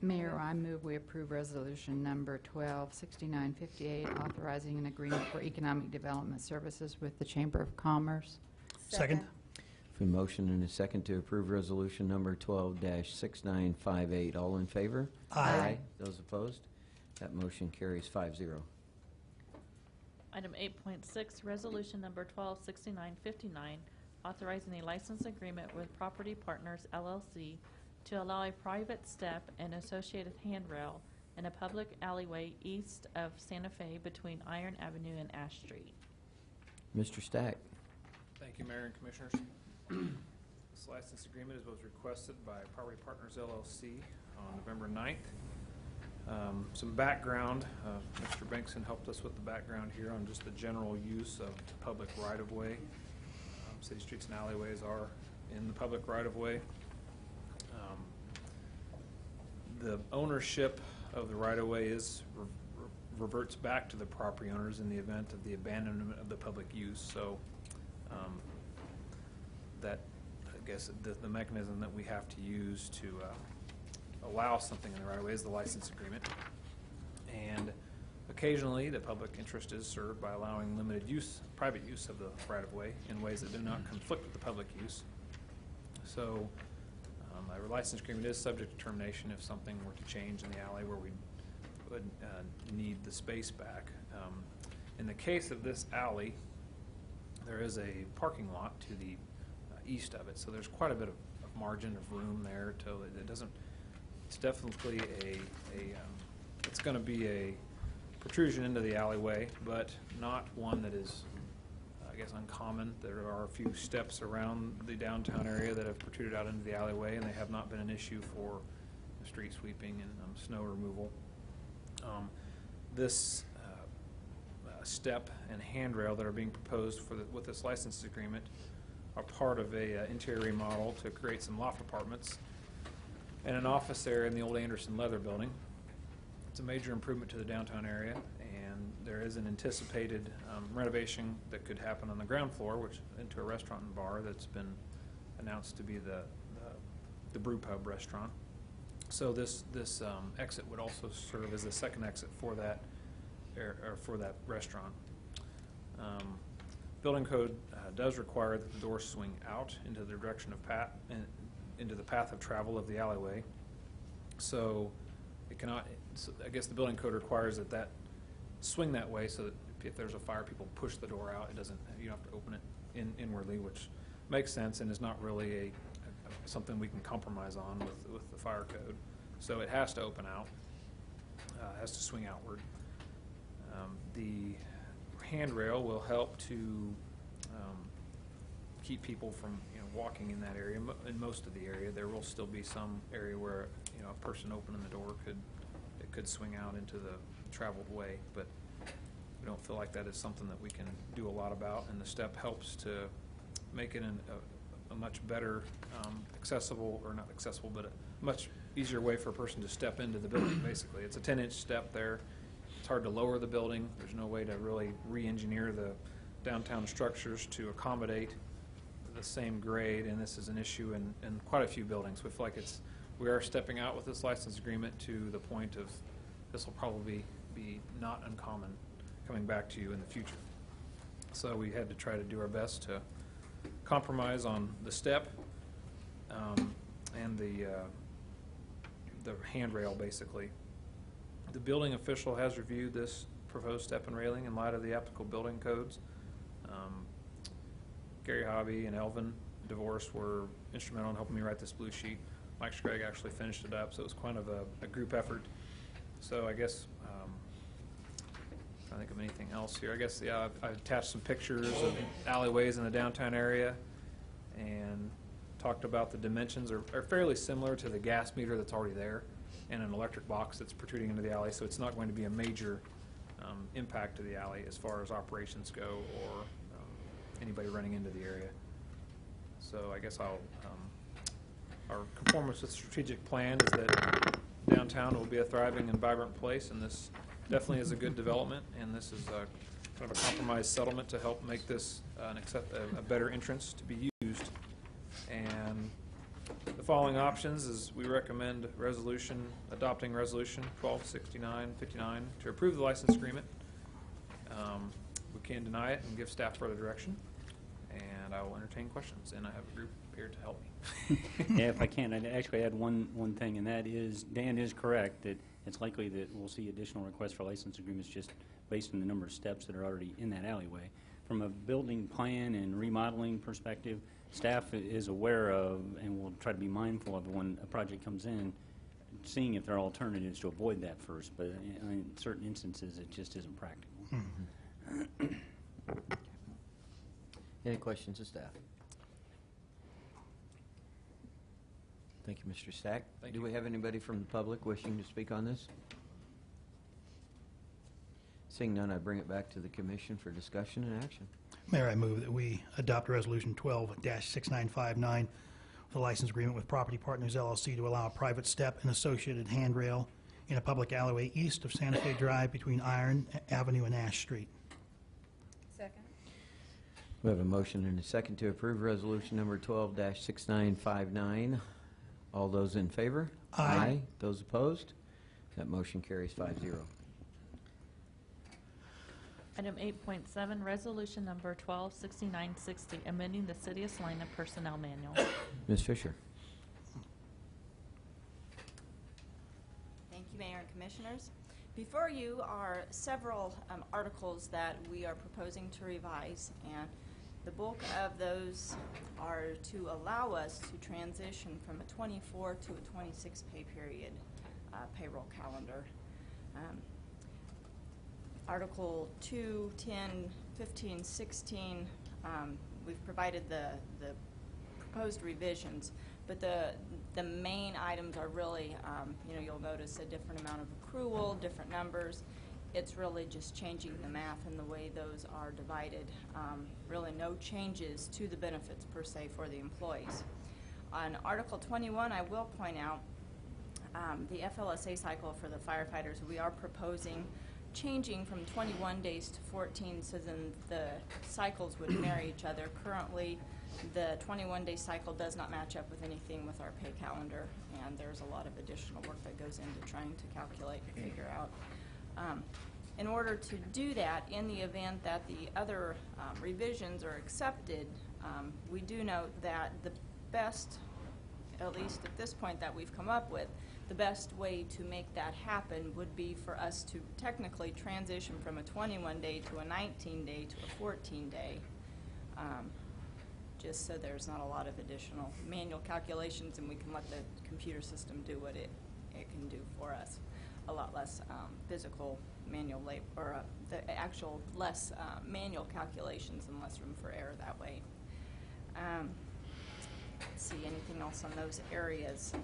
Mayor, I move we approve resolution number 126958, authorizing an agreement for economic development services with the Chamber of Commerce. Second. A motion and a second to approve resolution number 12-6958. All in favor? Aye. Those opposed? That motion carries 5-0. Item 8.6, resolution number 126959, authorizing a license agreement with Property Partners LLC to allow a private step and associated handrail in a public alleyway east of Santa Fe between Iron Avenue and Ash Street. Mr. Stack. Thank you, Mayor and Commissioners. This license agreement was requested by Property Partners LLC on November 9th. Some background, Mr. Bankson helped us with the background here on just the general use of public right-of-way. City streets and alleyways are in the public right-of-way. The ownership of the right-of-way is reverts back to the property owners in the event of the abandonment of the public use. So that, I guess, the mechanism that we have to use to allow something in the right-of-way is the license agreement. And occasionally, the public interest is served by allowing limited use, private use of the right-of-way in ways that do not conflict with the public use. So our license agreement is subject to termination if something were to change in the alley where we would need the space back. In the case of this alley, there is a parking lot to the east of it, so there's quite a bit of margin of room there to it doesn't. It's definitely it's going to be a protrusion into the alleyway, but not one that is, I guess, uncommon. There are a few steps around the downtown area that have protruded out into the alleyway, and they have not been an issue for street sweeping and snow removal. This step and handrail that are being proposed with this license agreement are part of a interior remodel to create some loft apartments and an office area in the old Anderson Leather Building. It's a major improvement to the downtown area, and there is an anticipated renovation that could happen on the ground floor, which into a restaurant and bar that's been announced to be the Brew Pub restaurant. So this exit would also serve as the second exit for that restaurant. Building code does require that the doors swing out into the direction of into the path of travel of the alleyway. So it cannot. So I guess the building code requires that swing that way, so that if there's a fire, people push the door out. It doesn't. You don't have to open it inwardly, which makes sense and is not really something we can compromise on with the fire code. So it has to open out. Has to swing outward. The handrail will help to keep people from walking in that area. In most of the area, there will still be some area where a person opening the door could swing out into the traveled way, but we don't feel like that is something that we can do a lot about. And the step helps to make it a much better accessible, or not accessible, but a much easier way for a person to step into the building. Basically, it's a 10-inch step there. It's hard to lower the building. There's no way to really re-engineer the downtown structures to accommodate the same grade, and this is an issue in quite a few buildings. We feel like we are stepping out with this license agreement to the point of this will probably be not uncommon coming back to you in the future. So we had to try to do our best to compromise on the step and the handrail, basically. The building official has reviewed this proposed step and railing in light of the applicable building codes. Gary Hobby and Elvin DeVorce were instrumental in helping me write this blue sheet. Mike Scragg actually finished it up, so it was kind of a group effort. So I guess, trying to think of anything else here. I guess, yeah, I've attached some pictures of alleyways in the downtown area and talked about the dimensions are fairly similar to the gas meter that's already there and an electric box that's protruding into the alley, so it's not going to be a major impact to the alley as far as operations go or anybody running into the area. So I guess our conformance with the strategic plan is that downtown will be a thriving and vibrant place, and this definitely is a good development, and this is kind of a compromise settlement to help make this a better entrance to be used. And the following options is we recommend adopting resolution 126959 to approve the license agreement. We can deny it and give staff further direction, and I will entertain questions, and I have a group here to help me. Yeah, if I can, I'd actually add one thing, and that is, Dan is correct that it's likely that we'll see additional requests for license agreements just based on the number of steps that are already in that alleyway. From a building plan and remodeling perspective, staff is aware of and will try to be mindful of when a project comes in, seeing if there are alternatives to avoid that first, but in certain instances it just isn't practical. Any questions of staff? Thank you, Mr. Stack. Do we have anybody from the public wishing to speak on this? Seeing none, I bring it back to the commission for discussion and action. Mayor, I move that we adopt Resolution 12-6959, the license agreement with Property Partners LLC to allow a private step and associated handrail in a public alleyway east of Santa Fe Drive between Iron Avenue and Ash Street. Second. We have a motion and a second to approve resolution number 12-6959. All those in favor? Aye. Those opposed? That motion carries 5-0. Item 8.7, resolution number 126960, amending the City of Salina Personnel Manual. Ms. Fisher. Thank you, Mayor and Commissioners. Before you are several articles that we are proposing to revise, and the bulk of those are to allow us to transition from a 24 to a 26 pay period payroll calendar. Article 2, 10, 15, 16, we've provided the proposed revisions, but the main items are really, you'll notice a different amount of accrual, different numbers. It's really just changing the math and the way those are divided. Really no changes to the benefits per se for the employees. On Article 21, I will point out the FLSA cycle for the firefighters. We are proposing changing from 21 days to 14, so then the cycles would marry each other. Currently, the 21-day cycle does not match up with anything with our pay calendar, and there's a lot of additional work that goes into trying to calculate and figure out. In order to do that, in the event that the other revisions are accepted, we do note that the best, at least at this point that we've come up with, the best way to make that happen would be for us to technically transition from a 21-day to a 19-day to a 14-day, just so there's not a lot of additional manual calculations and we can let the computer system do what it can do for us. A lot less physical manual labor, or the actual less manual calculations and less room for error that way. Let's see, anything else on those areas?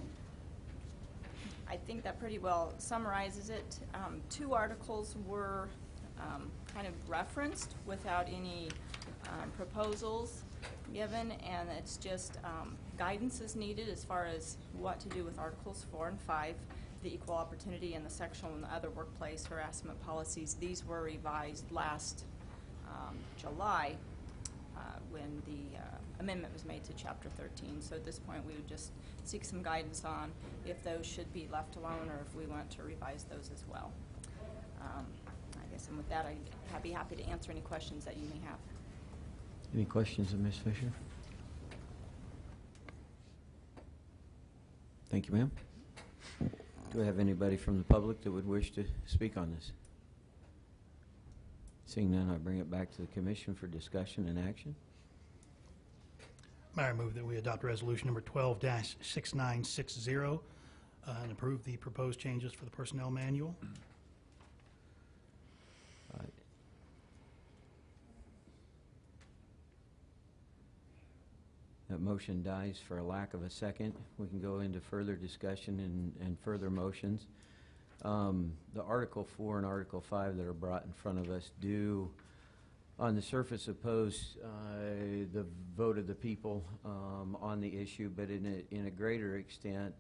I think that pretty well summarizes it. Two articles were kind of referenced without any proposals given, and it's just guidance is needed as far as what to do with Articles 4 and 5, the equal opportunity and the sexual and other workplace harassment policies. These were revised last July when the amendment was made to Chapter 13. So at this point, we would just seek some guidance on if those should be left alone or if we want to revise those as well. I guess, and with that, I'd be happy to answer any questions that you may have. Any questions of Ms. Fisher? Thank you, ma'am. Do we have anybody from the public that would wish to speak on this? Seeing none, I bring it back to the commission for discussion and action. Mayor, I move that we adopt resolution number 12-6960 and approve the proposed changes for the personnel manual. That motion dies for a lack of a second. We can go into further discussion and further motions. The Article 4 and Article 5 that are brought in front of us do, on the surface, oppose the vote of the people on the issue, but in a greater extent,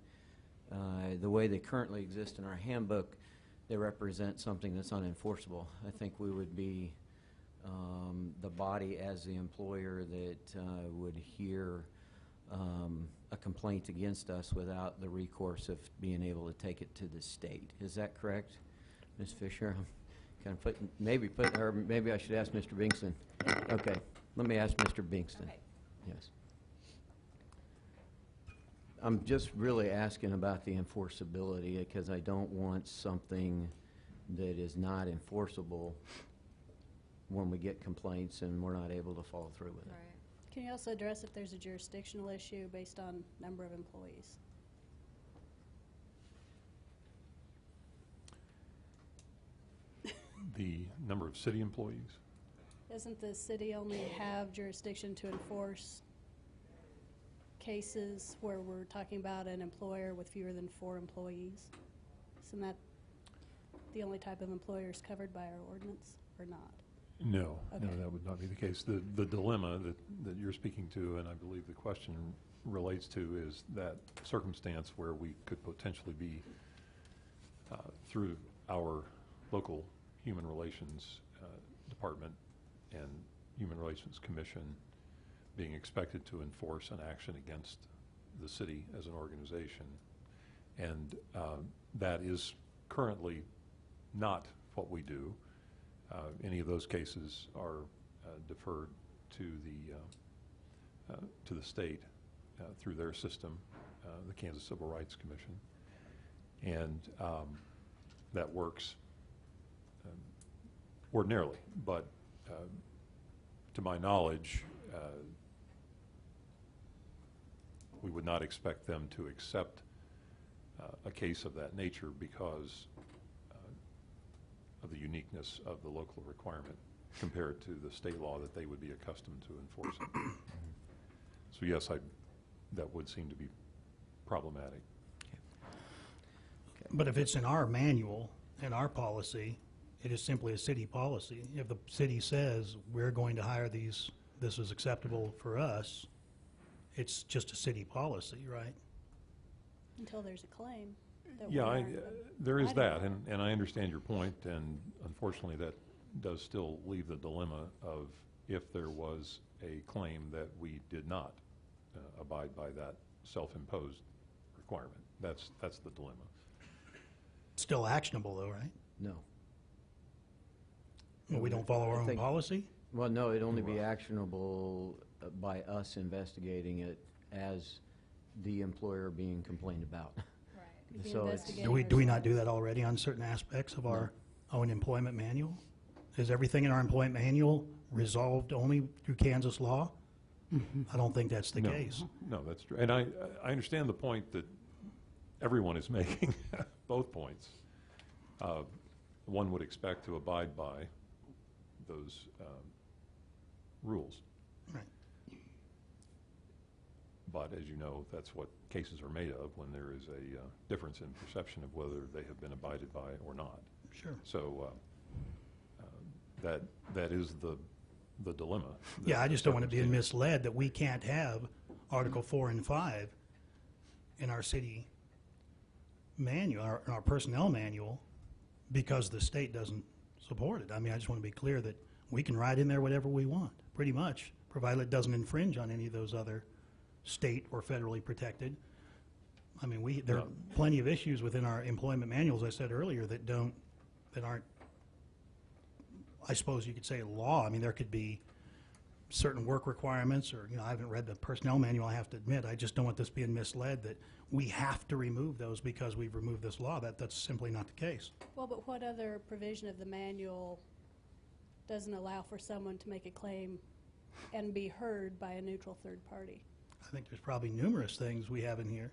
the way they currently exist in our handbook, they represent something that's unenforceable. I think we would be the body as the employer that would hear a complaint against us without the recourse of being able to take it to the state. Is that correct, Ms. Fisher? I'm kind of or maybe I should ask Mr. Bingston. Okay, let me ask Mr. Bingston. Okay. Yes. I'm just really asking about the enforceability because I don't want something that is not enforceable when we get complaints and we're not able to follow through with it. Right. Can you also address if there's a jurisdictional issue based on number of employees? The number of city employees? Doesn't the city only have jurisdiction to enforce cases where we're talking about an employer with fewer than 4 employees? Isn't that the only type of employers covered by our ordinance, or not? No, Okay. no, that would not be the case. The dilemma that you're speaking to, and I believe the question relates to, is that circumstance where we could potentially be, through our local Human Relations Department and Human Relations Commission, being expected to enforce an action against the city as an organization. And that is currently not what we do. Any of those cases are deferred to the state through their system, the Kansas Civil Rights Commission, and that works ordinarily. But to my knowledge, we would not expect them to accept a case of that nature because of the uniqueness of the local requirement compared to the state law that they would be accustomed to enforcing. So yes, that would seem to be problematic. But if it's in our manual, in our policy, it is simply a city policy. If the city says, we're going to hire these, this is acceptable for us, it's just a city policy, right? Until there's a claim. That Yeah, we aren't there is that, abiding by. and I understand your point, and unfortunately, that does still leave the dilemma of if there was a claim that we did not abide by that self-imposed requirement. That's the dilemma. Still actionable though, right? No. Well, we don't follow our I own think- policy? Well, no, it'd only be actionable by us investigating it as the employer being complained about. Right. If you So it's- investigate Do we not ourselves. do that already on certain aspects of our own employment manual? Is everything in our employment manual resolved only through Kansas law? I don't think that's the No. case. No, that's true. And I understand the point that everyone is making, both points. One would expect to abide by those rules. Right. But as you know, that's what cases are made of when there is a difference in perception of whether they have been abided by or not. Sure. So that is the dilemma. Yeah, I just don't want to be misled that we can't have Article 4 and 5 in our city manual, our personnel manual, because the state doesn't support it. I mean, I just want to be clear that we can write in there whatever we want, pretty much, provided it doesn't infringe on any of those other state or federally protected. I mean, there are plenty of issues within our employment manuals, I said earlier, that aren't, I suppose you could say, law. I mean, there could be certain work requirements, or, I haven't read the personnel manual, I have to admit. I just don't want this being misled that we have to remove those because we've removed this law. That's simply not the case. Well, but what other provision of the manual doesn't allow for someone to make a claim and be heard by a neutral third party? I think there's probably numerous things we have in here.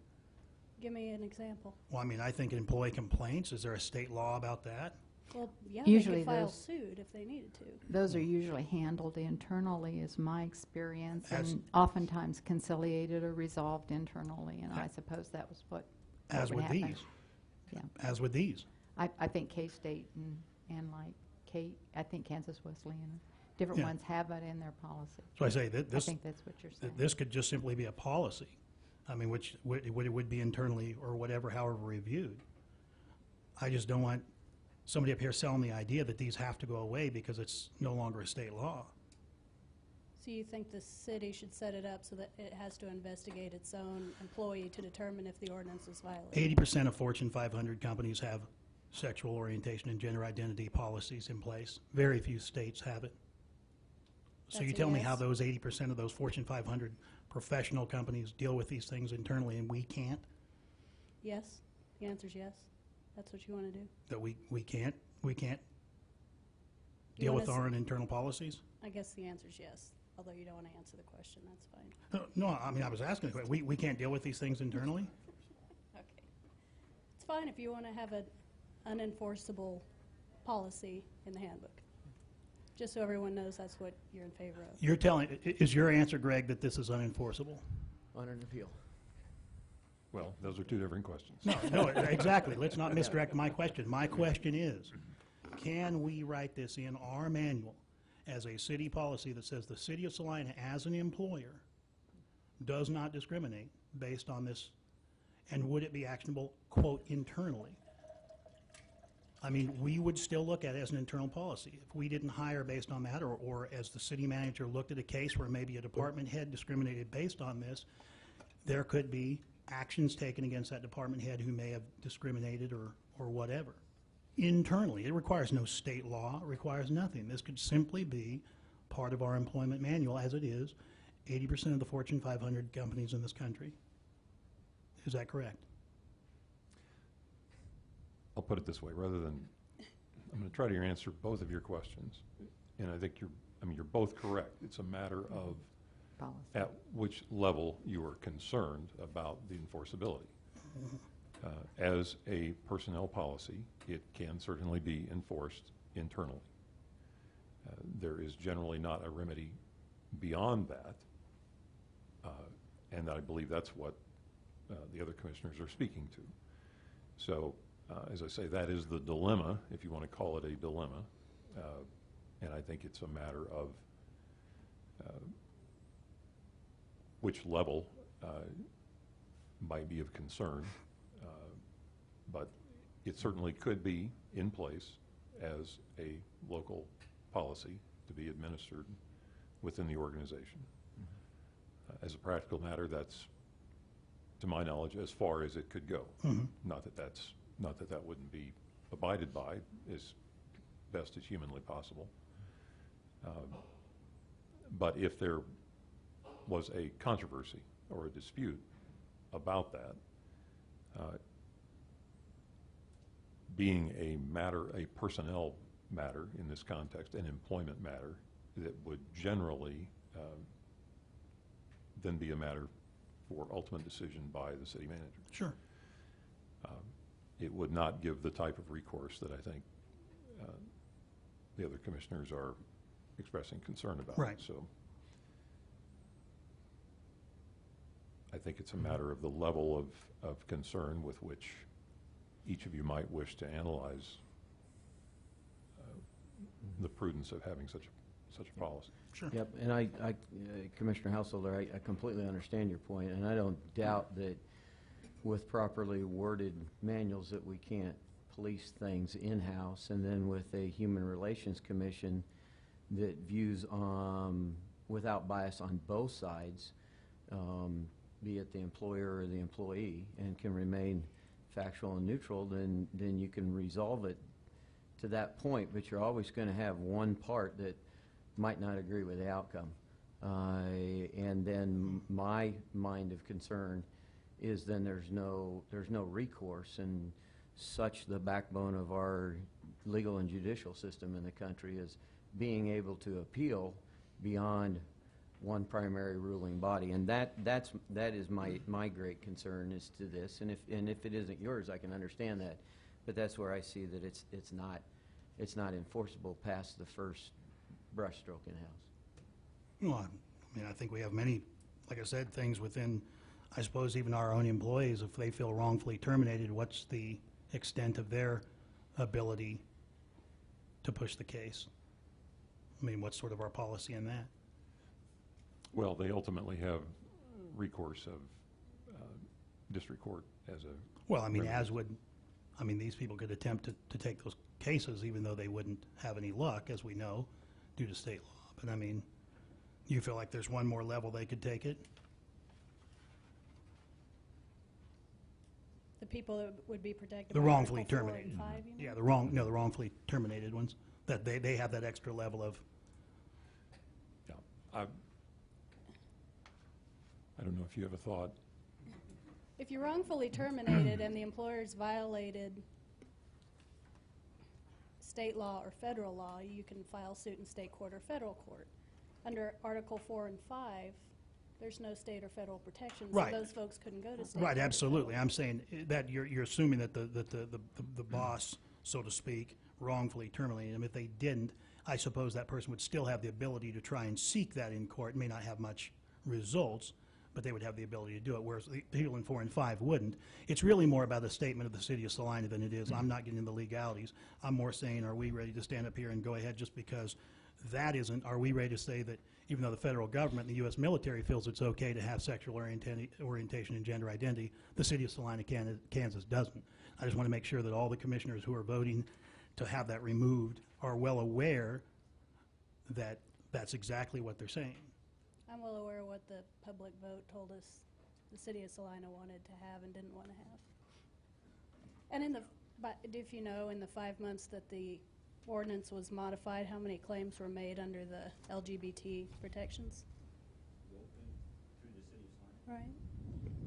Give me an example. Well, I mean, I think employee complaints, is there a state law about that? Well, yeah, Usually they could file those- suit if they needed to. Those are usually handled internally, is my experience, As- and oftentimes conciliated or resolved internally, and I suppose that was what As would with happen. these. Yeah. As with these. I think K-State and like I think Kansas Wesleyan, different Yeah. ones have it in their policy. So I say that I this, think that's what you're saying. this could just simply be a policy. I mean, which it would be internally or whatever, however reviewed. I just don't want somebody up here selling the idea that these have to go away because it's no longer a state law. So you think the city should set it up so that it has to investigate its own employee to determine if the ordinance is violated? 80% of Fortune 500 companies have sexual orientation and gender identity policies in place. Very few states have it. So That's you a tell me how yes? those 80% of those Fortune 500 professional companies deal with these things internally and we can't? Yes? The answer's yes? That's what you want to do? That we can't You deal wanna with s- our own internal policies? I guess the answer's yes, although you don't want to answer the question, that's fine. No, I mean, I was asking, the question. We can't deal with these things internally? Okay. It's fine if you want to have an unenforceable policy in the handbook, just so everyone knows that's what you're in favor of. You're telling, is your answer, Greg, that this is unenforceable? On an appeal. Well, those are two different questions. No, exactly. Let's not misdirect my question. My question is, can we write this in our manual as a city policy that says the city of Salina, as an employer, does not discriminate based on this, and would it be actionable, quote, internally? I mean, we would still look at it as an internal policy. If we didn't hire based on that, or as the city manager looked at a case where maybe a department head discriminated based on this, there could be actions taken against that department head who may have discriminated or whatever. Internally, it requires no state law, it requires nothing. This could simply be part of our employment manual, as it is 80% of the Fortune 500 companies in this country. Is that correct? I'll put it this way, rather than, I'm going to try to answer both of your questions, and I think you're both correct. It's a matter of Policy. at which level you are concerned about the enforceability. As a personnel policy, it can certainly be enforced internally. There is generally not a remedy beyond that, and I believe that's what the other commissioners are speaking to. So, as I say, that is the dilemma, if you want to call it a dilemma, and I think it's a matter of which level might be of concern, but it certainly could be in place as a local policy to be administered within the organization. As a practical matter, that's, to my knowledge, as far as it could go. Not that that wouldn't be abided by as best as humanly possible. But if there was a controversy or a dispute about that, being a matter, a personnel matter in this context, an employment matter, that would generally then be a matter for ultimate decision by the city manager. Sure. It would not give the type of recourse that I think the other commissioners are expressing concern about. Right. So I think it's a matter of the level of concern with which each of you might wish to analyze the prudence of having such a policy. Sure. Yep, and I Commissioner Householder, I completely understand your point, and I don't doubt that with properly worded manuals that we can't police things in-house, and then with a Human Relations Commission that views without bias on both sides, be it the employer or the employee, and can remain factual and neutral, then you can resolve it to that point, but you're always going to have one part that might not agree with the outcome. And then my mind of concern is then there's no recourse, and such the backbone of our legal and judicial system in the country is being able to appeal beyond one primary ruling body, and that is my great concern is to this. And if it isn't yours, I can understand that, but that's where I see that it's not enforceable past the first brushstroke in house. Well, I mean, I think we have many, like I said, things within, I suppose, even our own employees, if they feel wrongfully terminated, what's the extent of their ability to push the case? I mean, what's sort of our policy in that? Well, they ultimately have recourse of district court as a... Well, I mean, remedy. these people could attempt to take those cases even though they wouldn't have any luck, as we know, due to state law. But, I mean, you feel like there's one more level they could take it? The people that would be protected The by wrongfully Article 4 terminated. and 5, you mean? Yeah, the wrongfully terminated ones, that they have that extra level of... Yeah. I don't know if you have a thought. If you're wrongfully terminated and the employer's violated state law or federal law, you can file suit in state court or federal court. Under Article 4 and 5, there's no state or federal protection, so Right. those folks couldn't go to state Right, court or absolutely. federal. I'm saying that you're assuming that the boss, so to speak, wrongfully terminated them. If they didn't, I suppose that person would still have the ability to try and seek that in court. It may not have much results, but they would have the ability to do it, whereas the people in 4 and 5 wouldn't. It's really more about a statement of the city of Salina than it is, I'm not getting into legalities. I'm more saying, are we ready to stand up here and go ahead just because that isn't, are we ready to say that even though the federal government and the U.S. military feels it's okay to have sexual orientation and gender identity, the city of Salina, Kansas doesn't. I just want to make sure that all the commissioners who are voting to have that removed are well aware that that's exactly what they're saying. I'm well aware of what the public vote told us the city of Salina wanted to have and didn't want to have. And if you know, in the 5 months that the ordinance was modified, how many claims were made under the LGBT protections? Through the city of Salina. Right.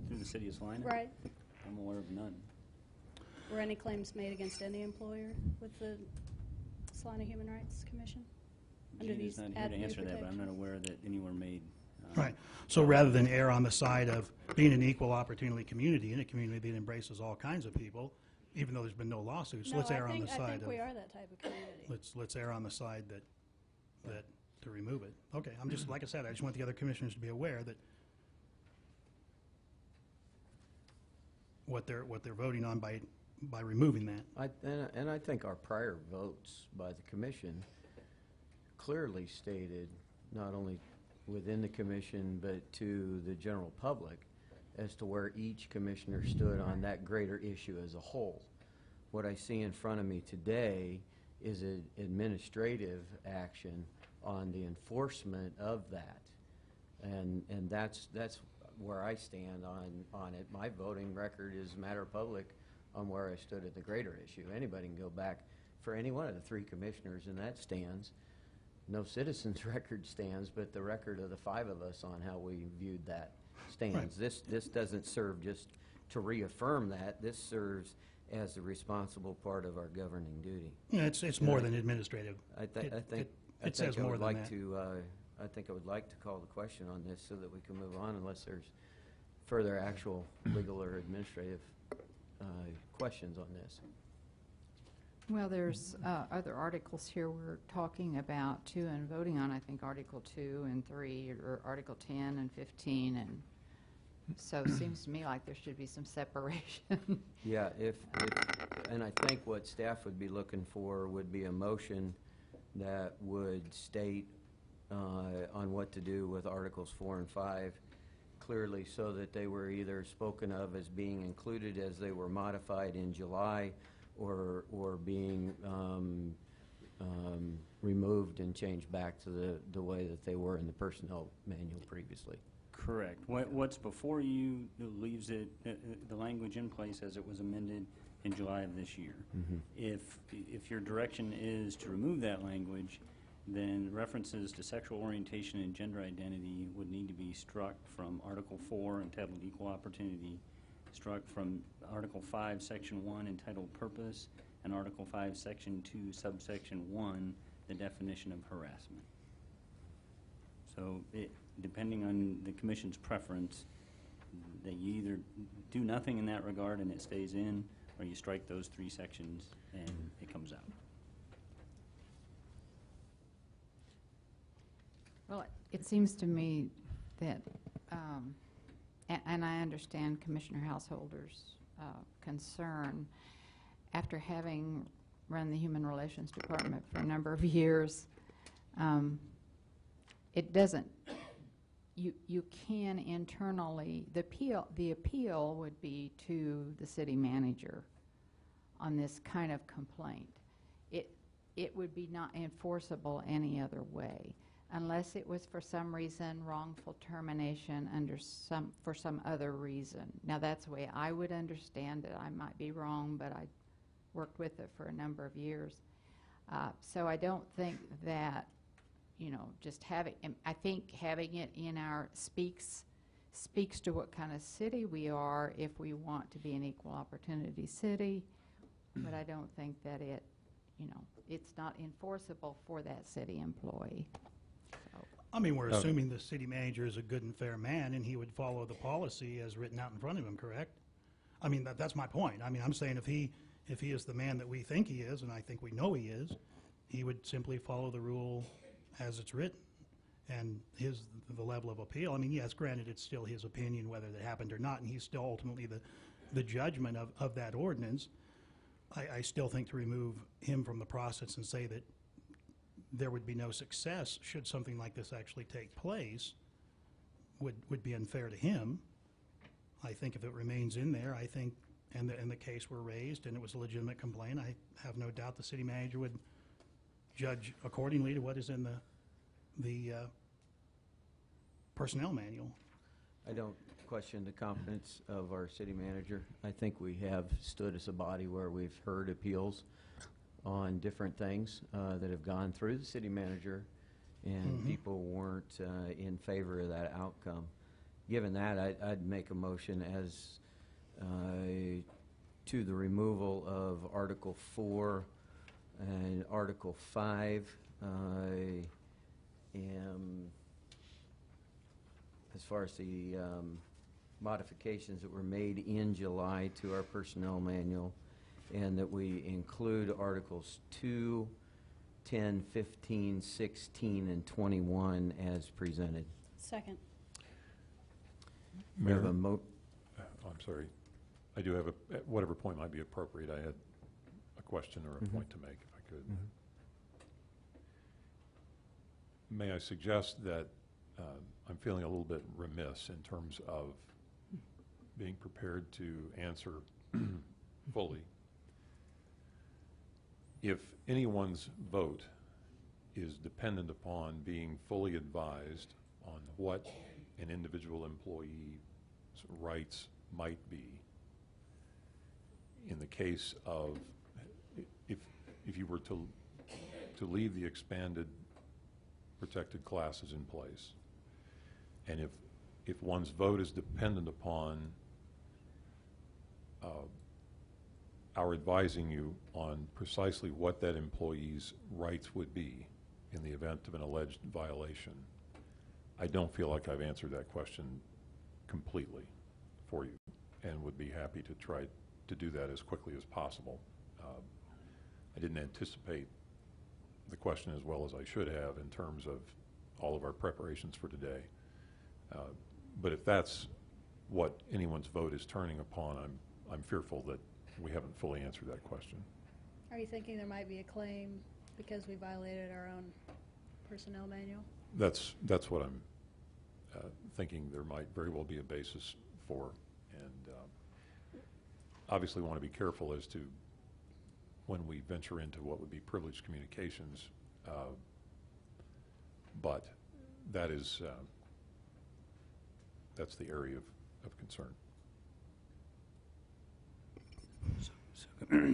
Through the city of Salina? Right. I'm aware of none. Were any claims made against any employer with the Salina Human Rights Commission? Under Gene is these not here to new answer that, but I'm not protections? aware that any were made Right. So rather than err on the side of being an equal opportunity community, and a community that embraces all kinds of people, even though there's been no lawsuits, No, let's err I on the think, I side think of, we are that type of community. let's err on the side that to remove it. Okay, I'm just, like I said, I just want the other commissioners to be aware that what they're voting on by removing that. And I think our prior votes by the commission clearly stated, not only within the commission, but to the general public, as to where each commissioner stood on that greater issue as a whole. What I see in front of me today is an administrative action on the enforcement of that. And that's where I stand on it. My voting record is a matter of public on where I stood at the greater issue. Anybody can go back for any one of the three commissioners, and that stands. No citizens' record stands, but the record of the five of us on how we viewed that stands. Right. This doesn't serve just to reaffirm that. This serves as a responsible part of our governing duty. Yeah, it's more than administrative. I think It says I more would than like that. to. I think I would like to call the question on this so that we can move on, unless there's further actual legal or administrative questions on this. Well, there's other articles here we're talking about too and voting on, I think Article 2 and 3, or Article 10 and 15, and so it seems to me like there should be some separation. Yeah, and I think what staff would be looking for would be a motion that would state on what to do with Articles 4 and 5 clearly, so that they were either spoken of as being included as they were modified in July, or being removed and changed back to the way that they were in the personnel manual previously. Correct. What's before you leaves it, the language in place as it was amended in July of this year. Mhm. If your direction is to remove that language, then references to sexual orientation and gender identity would need to be struck from Article 4 entitled Equal Opportunity, struck from Article 5, Section 1 entitled Purpose, and Article 5, Section 2, Subsection 1, the definition of harassment. So depending on the Commission's preference, that you either do nothing in that regard and it stays in, or you strike those three sections and it comes out. Well, it seems to me that, and I understand Commissioner Householder's concern, after having run the Human Relations Department for a number of years, it doesn't, you can internally, the appeal would be to the city manager on this kind of complaint. It would be not enforceable any other way, unless it was for some reason wrongful termination for some other reason. Now, that's the way I would understand it. I might be wrong, but I worked with it for a number of years. So I don't think that, just I think having it in our speaks to what kind of city we are if we want to be an equal opportunity city, but I don't think that it's not enforceable for that city employee. I mean, we're assuming the city manager is a good and fair man, and he would follow the policy as written out in front of him, correct? I mean, that's my point. I mean, I'm saying if he is the man that we think he is, and I think we know he is, he would simply follow the rule as it's written. And the level of appeal, I mean, yes, granted, it's still his opinion whether that happened or not, and he's still ultimately the judgment of that ordinance. I still think to remove him from the process and say that there would be no success should something like this actually take place would be unfair to him. I think if it remains in there, I think, and the case were raised and it was a legitimate complaint, I have no doubt the city manager would judge accordingly to what is in the personnel manual. I don't question the competence of our city manager. I think we have stood as a body where we've heard appeals on different things that have gone through the city manager, and people weren't in favor of that outcome. Given that, I'd make a motion as to the removal of Article 4 and Article 5. as far as the modifications that were made in July to our personnel manual, and that we include Articles 2, 10, 15, 16, and 21 as presented. Second. We have Mayor, a I'm sorry. I do have at whatever point might be appropriate, I had a question or a point to make, if I could. May I suggest that I'm feeling a little bit remiss in terms of being prepared to answer fully. If anyone's vote is dependent upon being fully advised on what an individual employee's rights might be, in the case of, if you were to leave the expanded protected classes in place, and if one's vote is dependent upon our advising you on precisely what that employee's rights would be in the event of an alleged violation, I don't feel like I've answered that question completely for you, and would be happy to try to do that as quickly as possible. I didn't anticipate the question as well as I should have in terms of all of our preparations for today. But if that's what anyone's vote is turning upon, I'm fearful that we haven't fully answered that question. Are you thinking there might be a claim because we violated our own personnel manual? That's what I'm thinking there might very well be a basis for, and obviously want to be careful as to when we venture into what would be privileged communications, but that is that's the area of concern.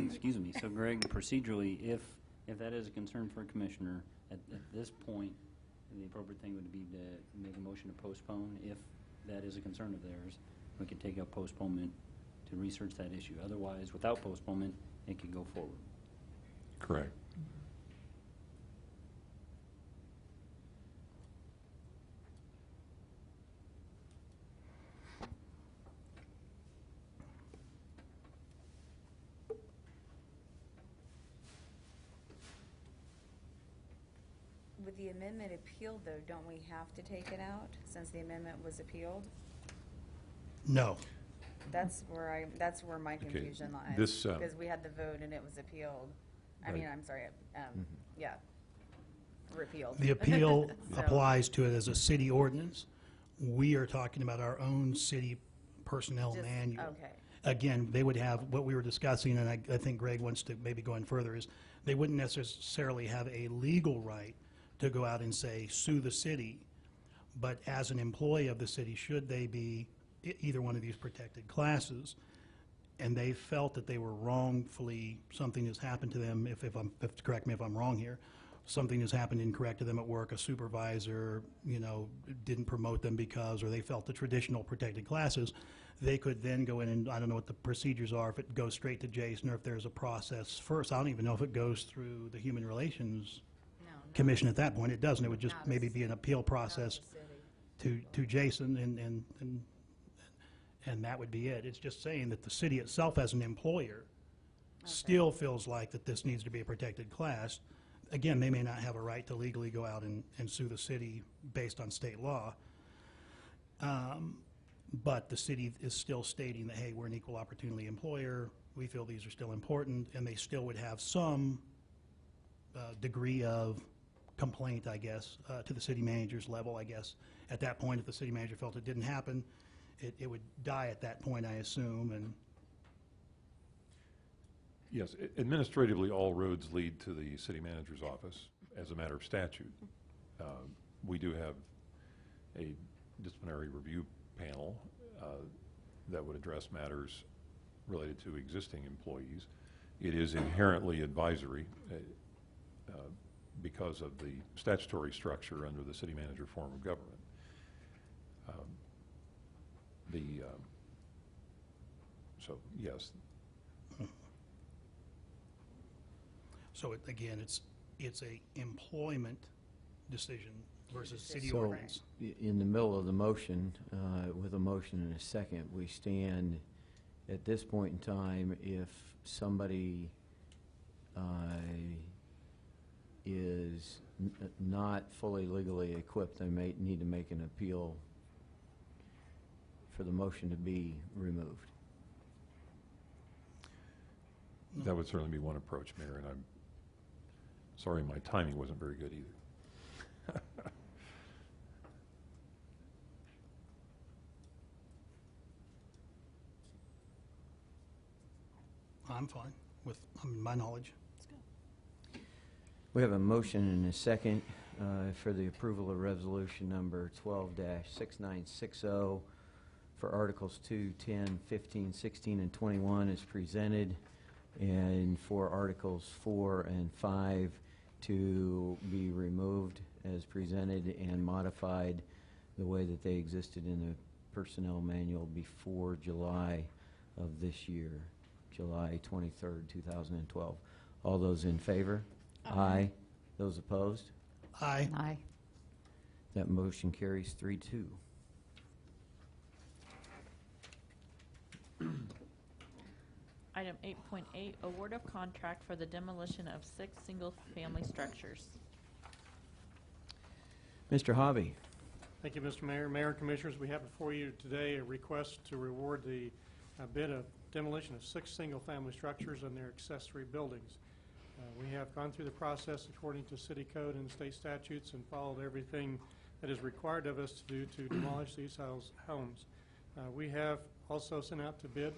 Excuse me. So, Greg, procedurally, if that is a concern for a commissioner, at this point, the appropriate thing would be to make a motion to postpone. If that is a concern of theirs, we could take up postponement to research that issue. Otherwise, without postponement, it could go forward. Correct. With the amendment appealed, though, don't we have to take it out since the amendment was appealed? No. That's where my confusion lies. This, Because we had the vote and it was appealed. I mean, Right. I'm sorry, yeah, repealed. The appeal So- applies to it as a city ordinance. We are talking about our own city personnel Just- manual. Okay. Again, they would have, what we were discussing, and I think Greg wants to maybe go in further, is they wouldn't necessarily have a legal right to go out and say, sue the city, but as an employee of the city, should they be either one of these protected classes, and they felt that they were wrongfully, something has happened to them, correct me if I'm wrong here, something has happened incorrect to them at work, a supervisor, didn't promote them because, or they felt the traditional protected classes, they could then go in and, I don't know what the procedures are, if it goes straight to Jason, or if there's a process first. I don't even know if it goes through the Human Relations Commission at that point. It doesn't. It would just maybe be an appeal process to Jason, and that would be it. It's just saying that the city itself as an employer still feels like that this needs to be a protected class. Again, they may not have a right to legally go out and sue the city based on state law, but the city is still stating that, hey, we're an equal opportunity employer, we feel these are still important, and they still would have some degree of complaint, I guess, to the city manager's level, I guess. At that point, if the city manager felt it didn't happen, it would die at that point, I assume, and Yes, administratively, all roads lead to the city manager's office as a matter of statute. We do have a disciplinary review panel that would address matters related to existing employees. It is inherently advisory because of the statutory structure under the city manager form of government. So, yes. so again, it's a employment decision versus city So, ordinance. in the middle of the motion, with a motion and a second, we stand at this point in time, if somebody is not fully legally equipped, they may need to make an appeal for the motion to be removed. That would certainly be one approach, Mayor, and I'm sorry my timing wasn't very good either. I'm fine with my knowledge. We have a motion and a second for the approval of resolution number 12-6960 for Articles 2, 10, 15, 16, and 21 is presented, and for Articles 4 and 5 to be removed as presented and modified the way that they existed in the personnel manual before July of this year, July 23rd, 2012. All those in favor? Aye. Those opposed? Aye. Aye. That motion carries 3-2. Item 8.8, award of contract for the demolition of 6 single-family structures. Mr. Hobby. Thank you, Mr. Mayor. Mayor and Commissioners, we have before you today a request to reward the bid of demolition of 6 single-family structures and their accessory buildings. We have gone through the process according to city code and state statutes and followed everything that is required of us to do to demolish these homes. We have also sent out to bid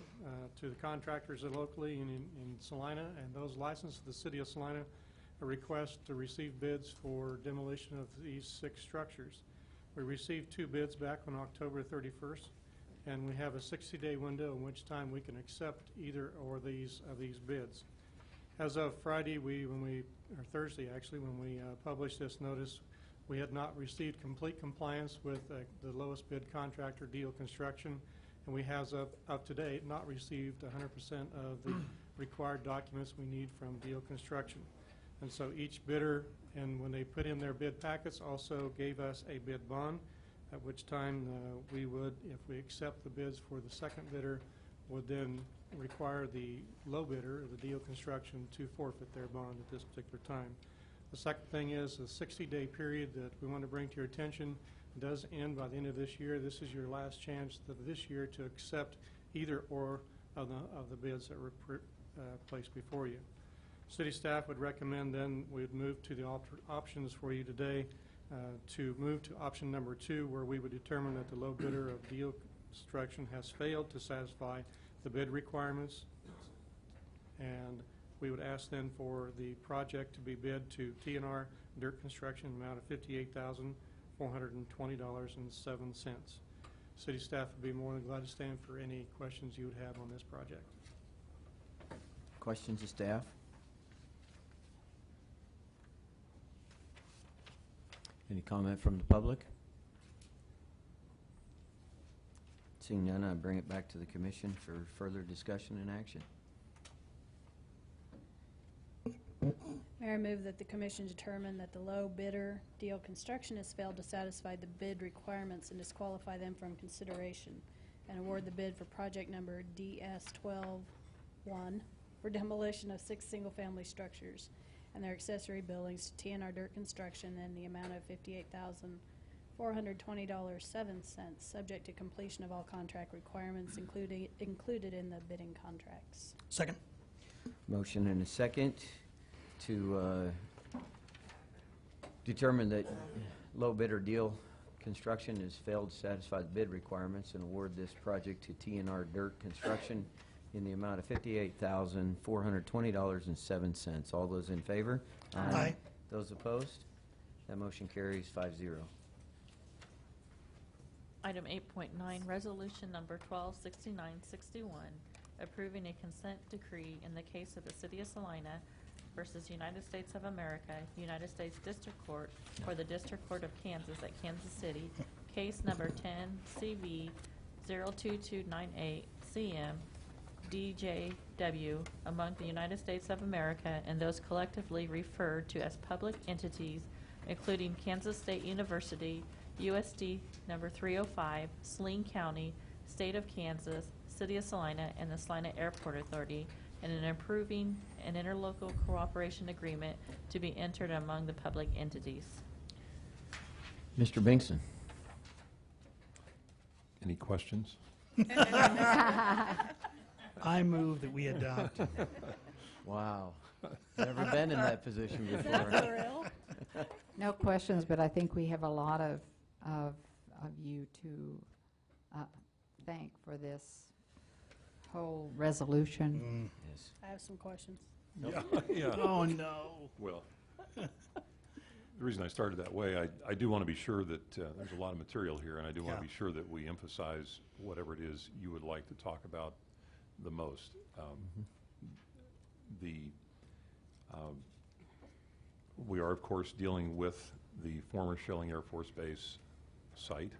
to the contractors locally in Salina, and those licensed to the city of Salina, a request to receive bids for demolition of these 6 structures. We received 2 bids back on October 31st, and we have a 60-day window in which time we can accept either or these bids. As of Friday, or Thursday actually, when we published this notice, we had not received complete compliance with the lowest bid contractor, Deal Construction, and we have, up to date, not received 100% of the required documents we need from Deal Construction. And so each bidder, and when they put in their bid packets, also gave us a bid bond, at which time we would, if we accept the bids for the second bidder, would then require the low bidder, the Deal Construction, to forfeit their bond at this particular time. The second thing is the 60-day period that we want to bring to your attention does end by the end of this year. This is your last chance this year to accept either or of the bids that were placed before you. City staff would recommend then we'd move to the options for you today to move to option number 2, where we would determine that the low bidder of Deal Construction has failed to satisfy the bid requirements, and we would ask then for the project to be bid to TNR Dirt Construction, amount of $58,420.07. City staff would be more than glad to stand for any questions you would have on this project. Questions of staff? Any comment from the public? Seeing none, I bring it back to the commission for further discussion and action. Mayor, I move that the commission determine that the low bidder, Deal Construction, has failed to satisfy the bid requirements and disqualify them from consideration, and award the bid for project number DS-12-1 for demolition of 6 single-family structures and their accessory buildings to TNR Dirt Construction in the amount of $58,420.07, subject to completion of all contract requirements included in the bidding contracts. Second. Motion and a second to determine that low bidder Deal Construction has failed to satisfy the bid requirements and award this project to TNR Dirt Construction in the amount of $58,420.07. All those in favor? Aye. Those opposed? That motion carries 5-0. Item 8.9, resolution number 126961, approving a consent decree in the case of the City of Salina versus United States of America, United States District Court for the District Court of Kansas at Kansas City, case number 10 CV 02298 CM DJW among the United States of America and those collectively referred to as public entities including Kansas State University, USD number 305, Saline County, State of Kansas, City of Salina, and the Salina Airport Authority, and in approving an interlocal cooperation agreement to be entered among the public entities. Mr. Binkson. Any questions? I move that we adopt. Wow. Never been in that position Is that before. for real? No questions, but I think we have a lot of you to thank for this whole resolution. Yes. I have some questions. Yeah. Oh, no. Well, the reason I started that way, I do want to be sure that there's a lot of material here, and I do want to Yeah. be sure that we emphasize whatever it is you would like to talk about the most. We are, of course, dealing with the former Schilling Air Force Base site.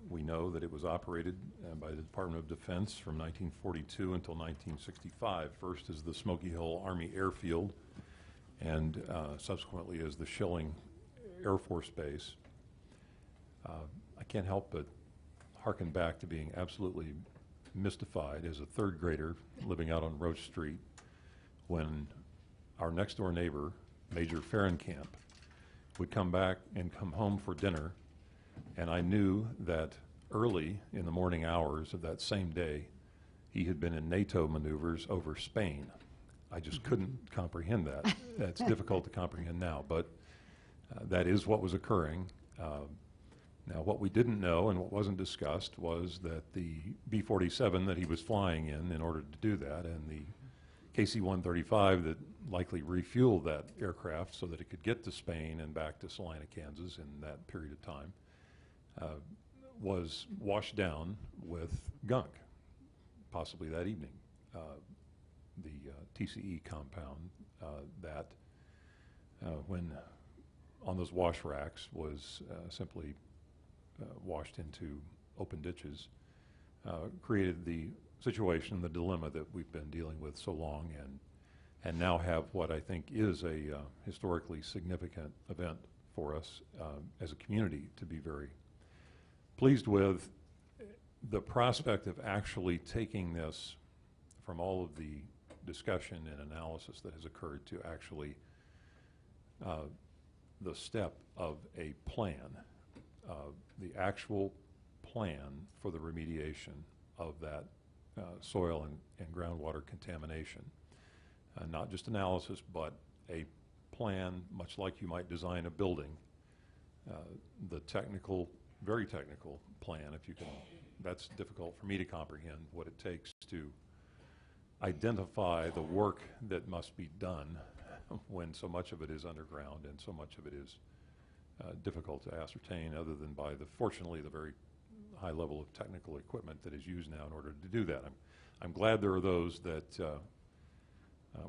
We know that it was operated by the Department of Defense from 1942 until 1965, first as the Smoky Hill Army Airfield and subsequently as the Schilling Air Force Base. I can't help but hearken back to being absolutely mystified as a third grader living out on Roach Street when our next door neighbor, Major Ferencamp, would come back and come home for dinner, and I knew that early in the morning hours of that same day he had been in NATO maneuvers over Spain. I just couldn't comprehend that. That's difficult to comprehend now, but that is what was occurring. Now, what we didn't know and what wasn't discussed was that the B-47 that he was flying in order to do that, and the KC-135 that likely refueled that aircraft so that it could get to Spain and back to Salina, Kansas in that period of time, was washed down with gunk, possibly that evening. The TCE compound that, when on those wash racks, was simply washed into open ditches, created the situation, the dilemma that we've been dealing with so long, and now have what I think is a historically significant event for us as a community to be very pleased with. The prospect of actually taking this from all of the discussion and analysis that has occurred to actually the step of a plan, the actual plan for the remediation of that soil and groundwater contamination. Not just analysis, but a plan, much like you might design a building. The technical, very technical plan, if you can, that's difficult for me to comprehend, what it takes to identify the work that must be done when so much of it is underground and so much of it is difficult to ascertain, other than by fortunately, the very high level of technical equipment that is used now in order to do that. I'm glad there are those that,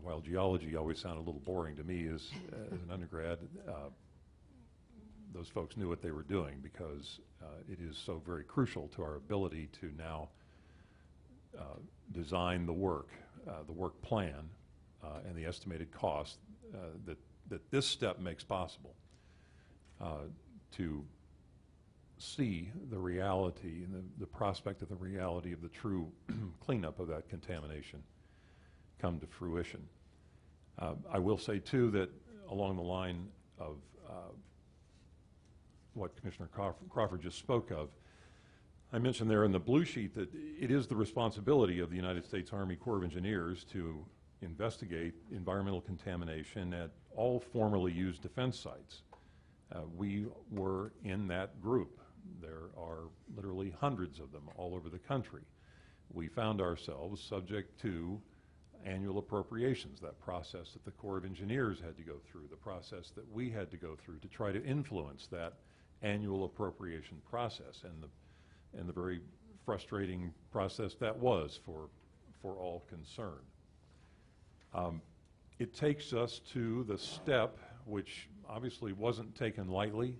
while geology always sounded a little boring to me as an undergrad, those folks knew what they were doing, because it is so very crucial to our ability to now design the work plan, and the estimated cost that this step makes possible, to see the reality and the prospect of the reality of the true cleanup of that contamination come to fruition. I will say, too, that along the line of what Commissioner Crawford just spoke of, I mentioned there in the blue sheet that it is the responsibility of the United States Army Corps of Engineers to investigate environmental contamination at all formerly used defense sites. We were in that group. There are literally hundreds of them all over the country. We found ourselves subject to annual appropriations, that process that the Corps of Engineers had to go through, the process that we had to go through to try to influence that annual appropriation process, and the very frustrating process that was for all concerned. It takes us to the step, which obviously wasn't taken lightly,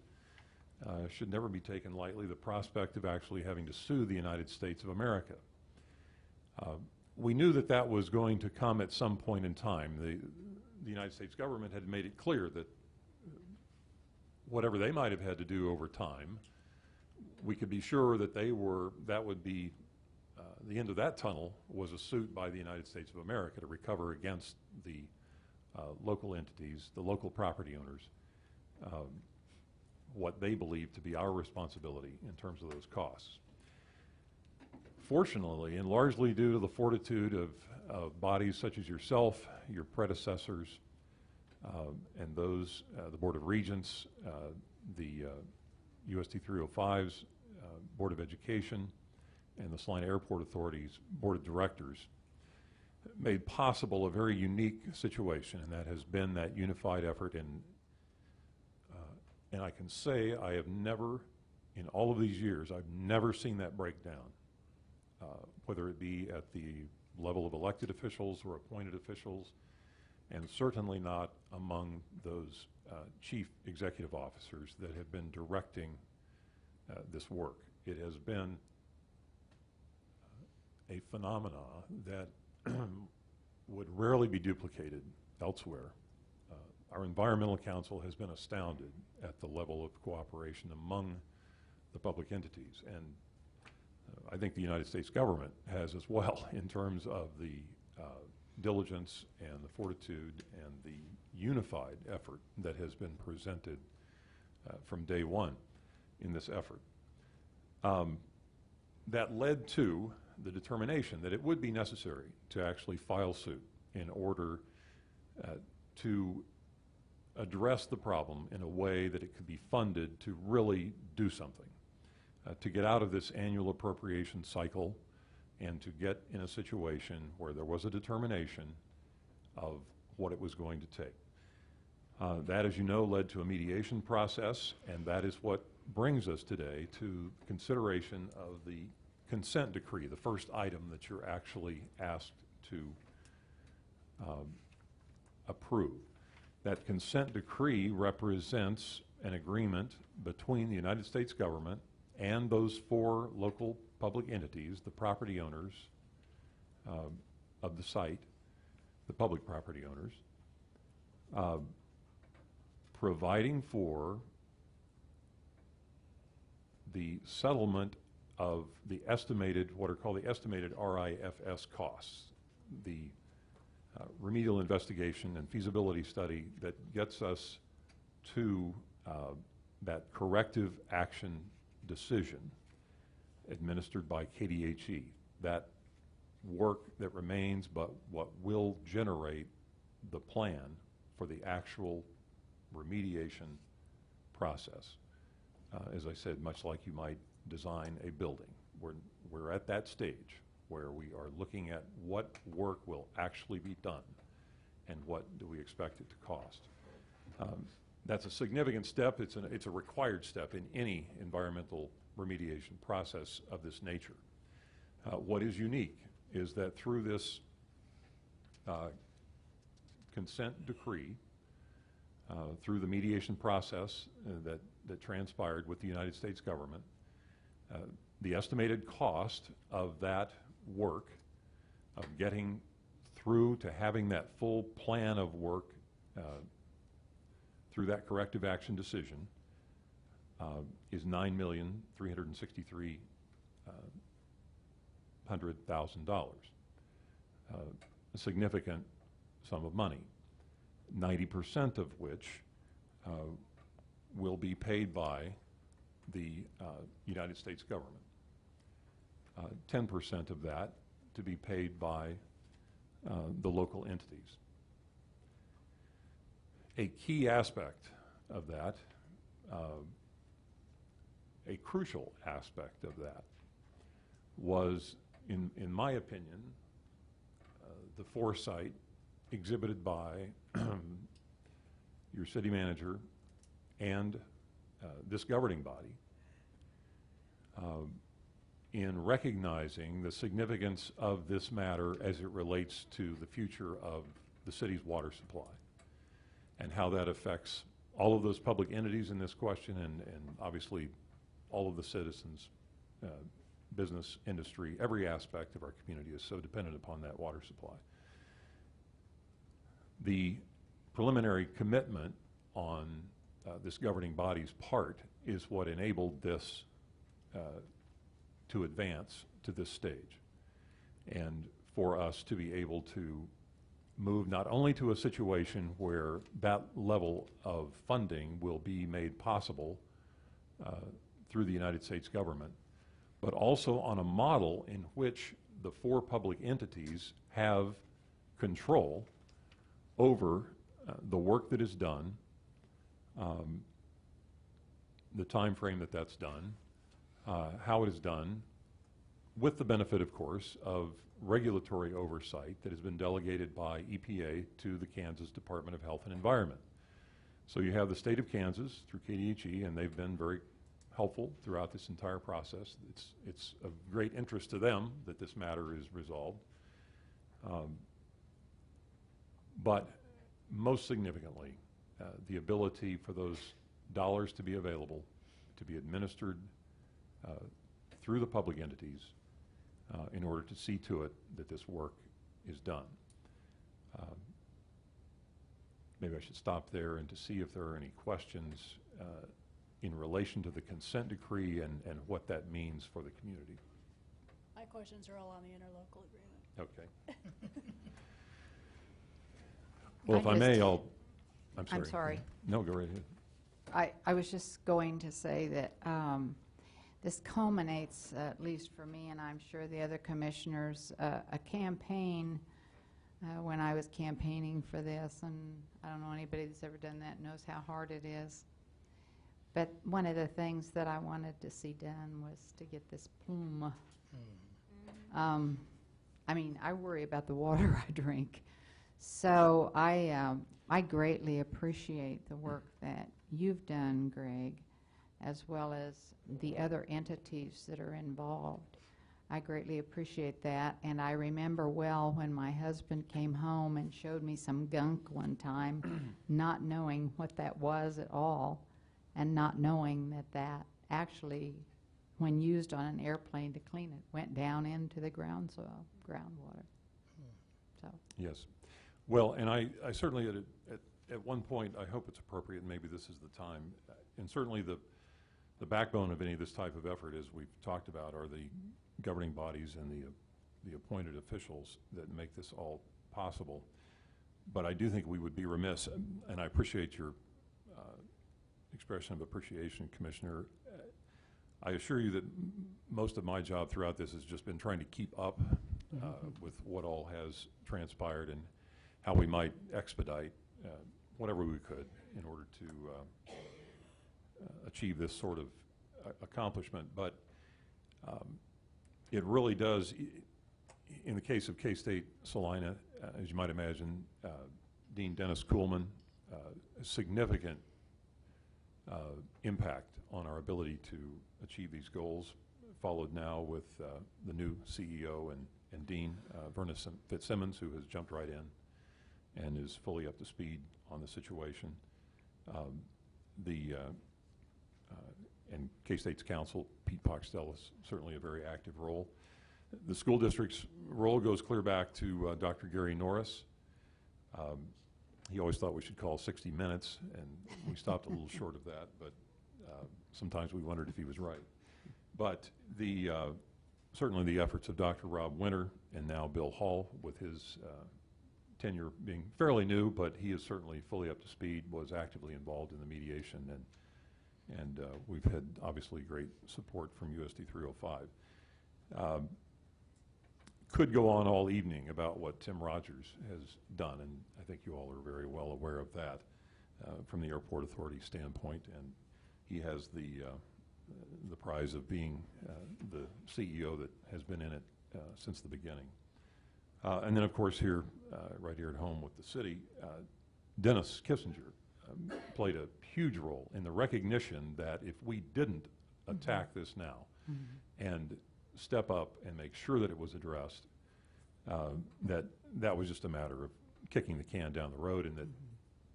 should never be taken lightly, the prospect of actually having to sue the United States of America. We knew that that was going to come at some point in time. The United States government had made it clear that whatever they might have had to do over time, we could be sure that that would be, the end of that tunnel was a suit by the United States of America to recover against the local entities, the local property owners, what they believe to be our responsibility in terms of those costs. Fortunately, and largely due to the fortitude of bodies such as yourself, your predecessors, and those, the Board of Regents, the USD 305's Board of Education, and the Salina Airport Authority's Board of Directors, made possible a very unique situation, and that has been that unified effort. And I can say I have never, in all of these years, I've never seen that break down, whether it be at the level of elected officials or appointed officials, and certainly not among those chief executive officers that have been directing this work. It has been a phenomena that would rarely be duplicated elsewhere. Our Environmental Council has been astounded at the level of cooperation among the public entities, and I think the United States government has as well, in terms of the diligence and the fortitude and the unified effort that has been presented from day one in this effort. That led to the determination that it would be necessary to actually file suit in order to address the problem in a way that it could be funded to really do something, to get out of this annual appropriation cycle and to get in a situation where there was a determination of what it was going to take. That, as you know, led to a mediation process, and that is what brings us today to consideration of the consent decree, the first item that you're actually asked to approve. That consent decree represents an agreement between the United States government and those 4 local public entities, the property owners of the site, the public property owners, providing for the settlement of the estimated, what are called the estimated RIFS costs, the remedial investigation and feasibility study that gets us to that corrective action decision administered by KDHE. That work that remains, but what will generate the plan for the actual remediation process. As I said, much like you might design a building. We're at that stage where we are looking at what work will actually be done and what do we expect it to cost. That's a significant step. It's a required step in any environmental remediation process of this nature. What is unique is that through this consent decree, through the mediation process that transpired with the United States government, the estimated cost of that work, of getting through to having that full plan of work through that corrective action decision, is $9,363,000, a significant sum of money, 90% of which will be paid by the United States government. 10% of that to be paid by the local entities. A key aspect of that, a crucial aspect of that, was, in my opinion, the foresight exhibited by your city manager and this governing body in recognizing the significance of this matter as it relates to the future of the city's water supply and how that affects all of those public entities in this question and obviously all of the citizens, business, industry, every aspect of our community is so dependent upon that water supply. The preliminary commitment on this governing body's part is what enabled this to advance to this stage, and for us to be able to move not only to a situation where that level of funding will be made possible through the United States government, but also on a model in which the 4 public entities have control over the work that is done, the time frame that that's done, how it is done, with the benefit, of course, of regulatory oversight that has been delegated by EPA to the Kansas Department of Health and Environment. So you have the state of Kansas through KDHE, and they've been very helpful throughout this entire process. It's of great interest to them that this matter is resolved. But most significantly, the ability for those dollars to be available, to be administered through the public entities in order to see to it that this work is done. Maybe I should stop there and to see if there are any questions in relation to the consent decree and what that means for the community. My questions are all on the interlocal agreement. Okay. Well, if I may, I'm sorry. I'm sorry. No, go right ahead. I was just going to say that this culminates, at least for me, and I'm sure the other commissioners, a campaign when I was campaigning for this, and I don't know anybody that's ever done that knows how hard it is. But one of the things that I wanted to see done was to get this plume. I mean, I worry about the water I drink. So I greatly appreciate the work that you've done, Greg, as well as the other entities that are involved. I greatly appreciate that, and I remember well when my husband came home and showed me some gunk one time, not knowing what that was at all, and not knowing that that actually, when used on an airplane to clean it, went down into the groundwater. So. Yes. Well, and I certainly at one point, I hope it's appropriate, and maybe this is the time, and certainly the backbone of any of this type of effort, as we've talked about, are the governing bodies and the appointed officials that make this all possible. But I do think we would be remiss, and I appreciate your expression of appreciation, Commissioner. I assure you that most of my job throughout this has just been trying to keep up with what all has transpired and how we might expedite whatever we could in order to achieve this sort of accomplishment. But it really does, in the case of K-State Salina, as you might imagine, Dean Dennis Kuhlman, a significant impact on our ability to achieve these goals, followed now with the new CEO and Dean, Verna Fitzsimmons, who has jumped right in and is fully up to speed on the situation. And K-State's counsel, Pete Poxtel, is certainly a very active role. The school district's role goes clear back to Dr. Gary Norris. He always thought we should call 60 Minutes, and we stopped a little short of that, but sometimes we wondered if he was right. But certainly the efforts of Dr. Rob Winter and now Bill Hall, with his tenure being fairly new, but he is certainly fully up to speed, was actively involved in the mediation, and we've had obviously great support from USD 305. Could go on all evening about what Tim Rogers has done, and I think you all are very well aware of that from the Airport Authority standpoint, and he has the prize of being the CEO that has been in it since the beginning. And then, of course, here, right here at home with the city, Dennis Kissinger played a huge role in the recognition that if we didn't attack this now and step up and make sure that it was addressed, that was just a matter of kicking the can down the road, and that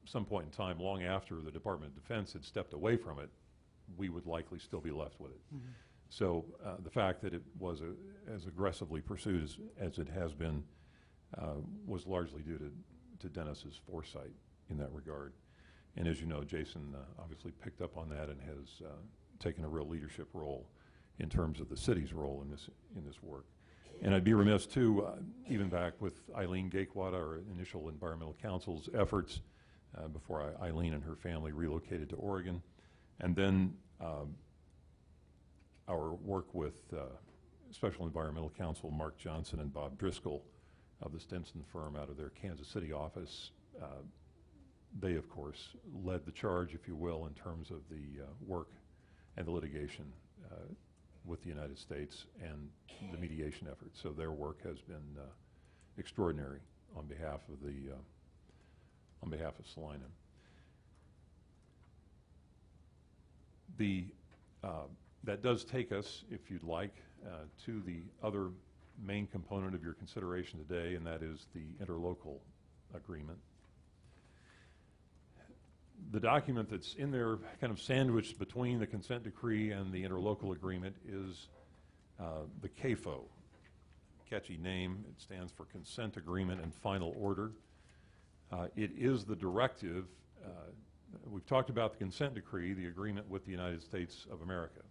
some point in time, long after the Department of Defense had stepped away from it, we would likely still be left with it. So the fact that it was as aggressively pursued as it has been was largely due to Dennis's foresight in that regard. And as you know, Jason obviously picked up on that and has taken a real leadership role in terms of the city's role in this work. And I'd be remiss too, even back with Eileen Gaekwada, our initial environmental council's efforts before Eileen and her family relocated to Oregon, and then our work with Special Environmental Counsel Mark Johnson and Bob Driscoll of the Stinson firm out of their Kansas City office. They, of course, led the charge, if you will, in terms of the work and the litigation with the United States and the mediation efforts. So their work has been extraordinary on behalf of Salina. That does take us, if you'd like, to the other main component of your consideration today, and that is the interlocal agreement. The document that's in there, kind of sandwiched between the consent decree and the interlocal agreement, is the CAFO. Catchy name. It stands for Consent Agreement and Final Order. It is the directive. We've talked about the consent decree, the agreement with the United States of America.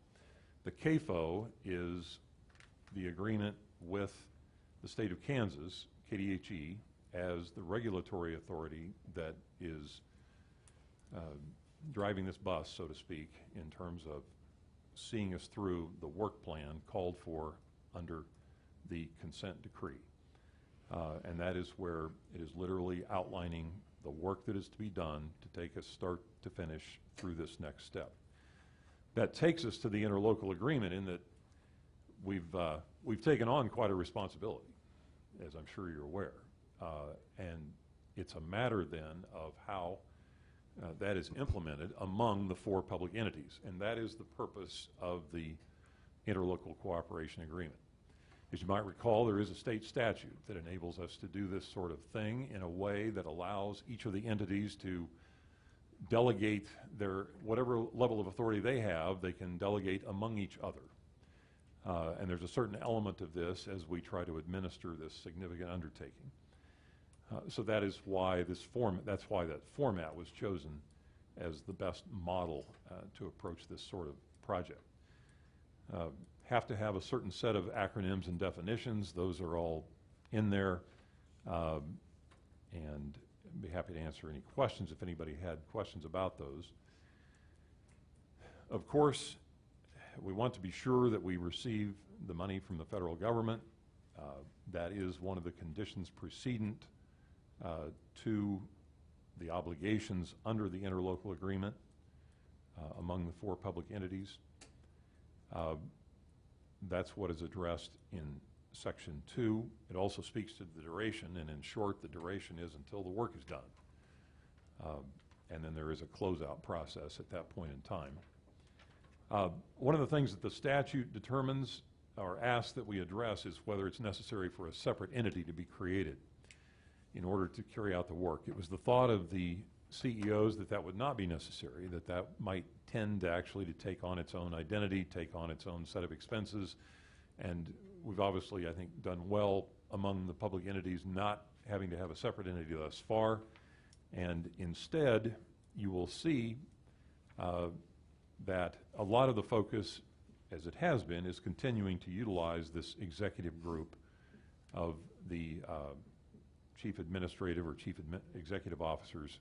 The CAFO is the agreement with the state of Kansas, KDHE, as the regulatory authority that is driving this bus, so to speak, in terms of seeing us through the work plan called for under the consent decree. And that is where it is literally outlining the work that is to be done to take us start to finish through this next step. That takes us to the interlocal agreement in that we've taken on quite a responsibility, as I'm sure you're aware. And it's a matter then of how that is implemented among the four public entities, and that is the purpose of the interlocal cooperation agreement. As you might recall, there is a state statute that enables us to do this sort of thing in a way that allows each of the entities to delegate their, whatever level of authority they have, they can delegate among each other. And there's a certain element of this as we try to administer this significant undertaking. So that is why that's why that format was chosen as the best model to approach this sort of project. Have to have a certain set of acronyms and definitions. Those are all in there. And I'd be happy to answer any questions if anybody had questions about those. Of course, we want to be sure that we receive the money from the federal government. That is one of the conditions precedent to the obligations under the interlocal agreement among the four public entities. That's what is addressed in Section 2. It also speaks to the duration, and in short, the duration is until the work is done. And then there is a closeout process at that point in time. One of the things that the statute determines or asks that we address is whether it's necessary for a separate entity to be created in order to carry out the work. It was the thought of the CEOs that that would not be necessary, that that might tend to actually to take on its own identity, take on its own set of expenses, and we've obviously, I think, done well among the public entities not having to have a separate entity thus far, and instead you will see that a lot of the focus, as it has been, is continuing to utilize this executive group of the chief administrative or chief executive officers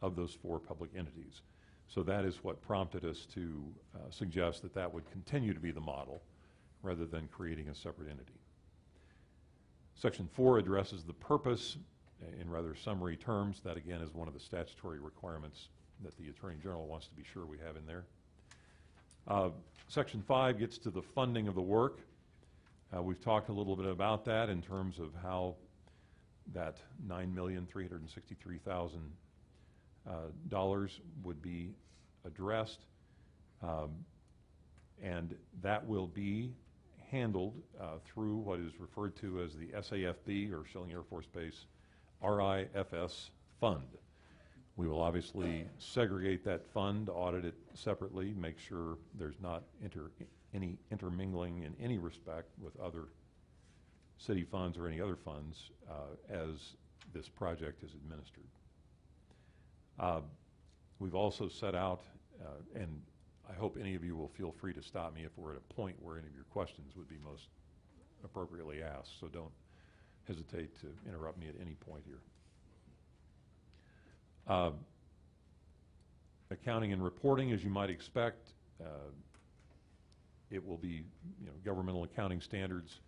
of those four public entities. So that is what prompted us to suggest that that would continue to be the model rather than creating a separate entity. Section 4 addresses the purpose in rather summary terms. That again is one of the statutory requirements that the Attorney General wants to be sure we have in there. Section 5 gets to the funding of the work. We've talked a little bit about that in terms of how that $9,363,000 would be addressed, and that will be handled through what is referred to as the SAFB, or Shilling Air Force Base RIFS fund. We will obviously segregate that fund, audit it separately, make sure there's not any intermingling in any respect with other city funds or any other funds as this project is administered. We've also set out, and I hope any of you will feel free to stop me if we're at a point where any of your questions would be most appropriately asked, so don't hesitate to interrupt me at any point here. Accounting and reporting, as you might expect, it will be, governmental accounting standards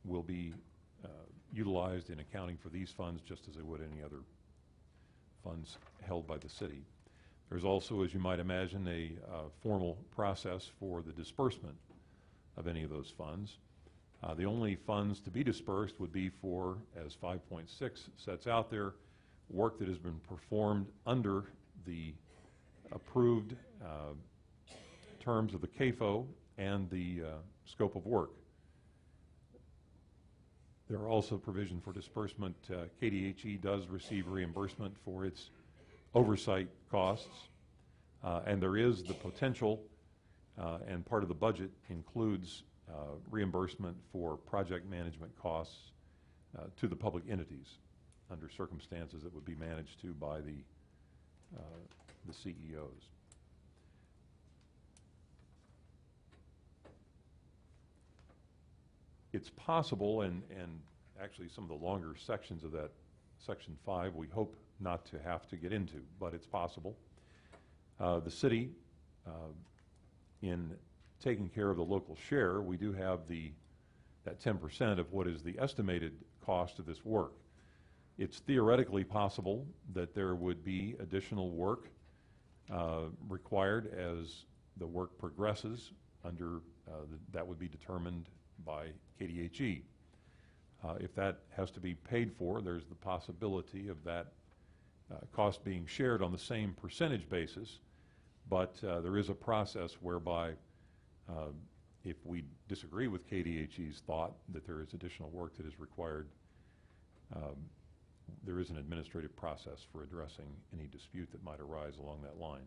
will be utilized in accounting for these funds just as they would any other funds held by the city. There's also, as you might imagine, a formal process for the disbursement of any of those funds. The only funds to be dispersed would be for, as 5.6 sets out there, work that has been performed under the approved terms of the CAFO and the scope of work. There are also provision for disbursement. KDHE does receive reimbursement for its oversight costs, and there is the potential, and part of the budget includes reimbursement for project management costs to the public entities under circumstances that would be managed to by the CEOs. It's possible, and actually some of the longer sections of that Section 5 we hope not to have to get into, but it's possible. The city, in taking care of the local share, we do have that 10% of what is the estimated cost of this work. It's theoretically possible that there would be additional work required as the work progresses under, that would be determined by KDHE. If that has to be paid for, there's the possibility of that cost being shared on the same percentage basis, but there is a process whereby if we disagree with KDHE's thought that there is additional work that is required, there is an administrative process for addressing any dispute that might arise along that line.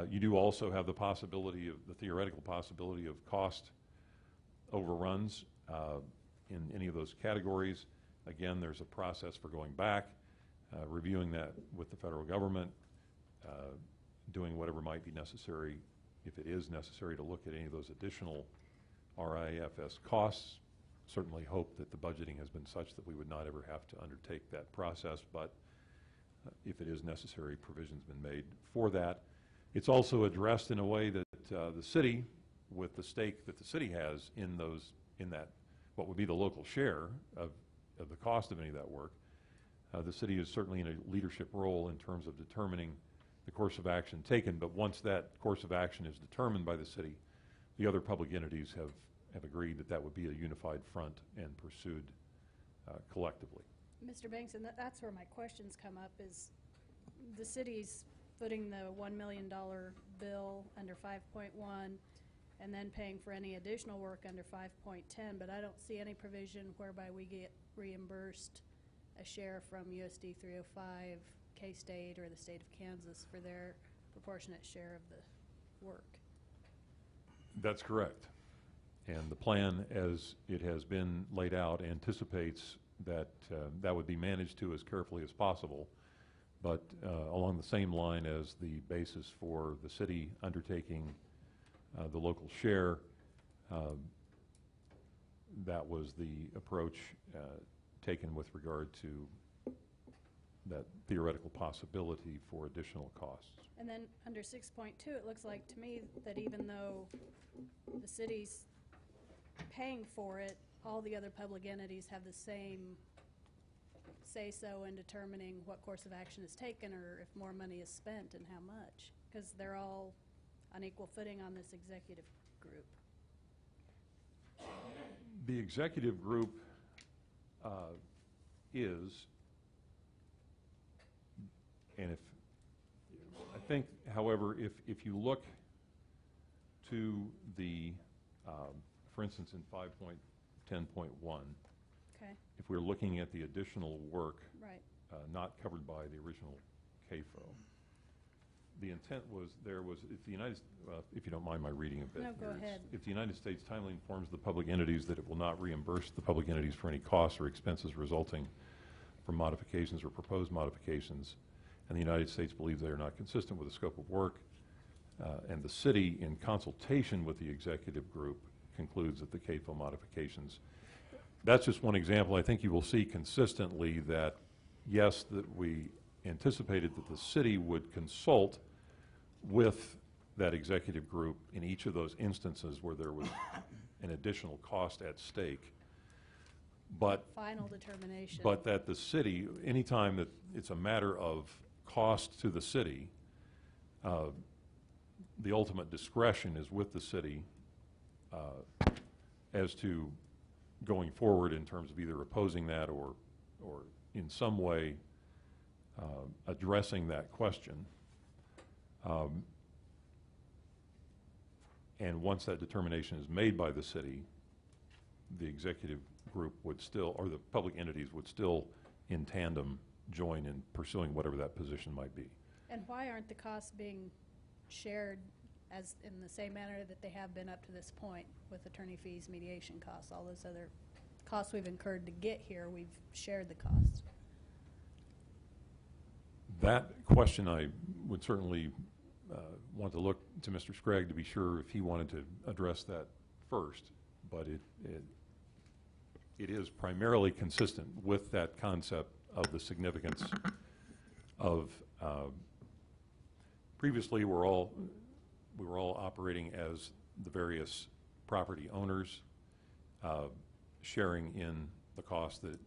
You do also have the possibility of, the theoretical possibility of cost overruns in any of those categories. Again, there's a process for going back, reviewing that with the federal government, doing whatever might be necessary, if it is necessary, to look at any of those additional RIFS costs. Certainly hope that the budgeting has been such that we would not ever have to undertake that process, but if it is necessary, provision's been made for that. It's also addressed in a way that the city, with the stake that the city has in that, what would be the local share of the cost of any of that work, the city is certainly in a leadership role in terms of determining the course of action taken, but once that course of action is determined by the city, the other public entities have agreed that that would be a unified front and pursued collectively. Mr. Banks, and that's where my questions come up, is the city's footing the $1 million bill under 5.1 and then paying for any additional work under 5.10, but I don't see any provision whereby we get reimbursed a share from USD 305, K-State, or the state of Kansas for their proportionate share of the work. That's correct. And the plan, as it has been laid out, anticipates that that would be managed to as carefully as possible, but along the same line as the basis for the city undertaking the local share. That was the approach taken with regard to that theoretical possibility for additional costs. And then under 6.2, it looks like to me that even though the city's paying for it, all the other public entities have the same say-so in determining what course of action is taken or if more money is spent and how much, because they're all on equal footing on this executive group. The executive group is, and I think, however, if you look to the, for instance, in 5.10.1, okay, if we're looking at the additional work right, not covered by the original CAFO, the intent was if the United, if you don't mind my reading a bit. No, go ahead. If the United States timely informs the public entities that it will not reimburse the public entities for any costs or expenses resulting from modifications or proposed modifications, and the United States believes they are not consistent with the scope of work, and the city, in consultation with the executive group, concludes that the CAFO modifications. That's just one example. I think you will see consistently that, yes, that we anticipated that the city would consult with that executive group in each of those instances where there was an additional cost at stake. But Final determination. but that the city, anytime that it's a matter of cost to the city, the ultimate discretion is with the city as to going forward in terms of either opposing that or in some way addressing that question. And once that determination is made by the city, the executive group would still, or the public entities would still, in tandem, join in pursuing whatever that position might be. And why aren't the costs being shared as in the same manner that they have been up to this point with attorney fees, mediation costs, all those other costs we've incurred to get here, we've shared the cost? That question I would certainly want to look to Mr. Scragg to be sure if he wanted to address that first, but it is primarily consistent with that concept of the significance of previously we were all operating as the various property owners, sharing in the cost that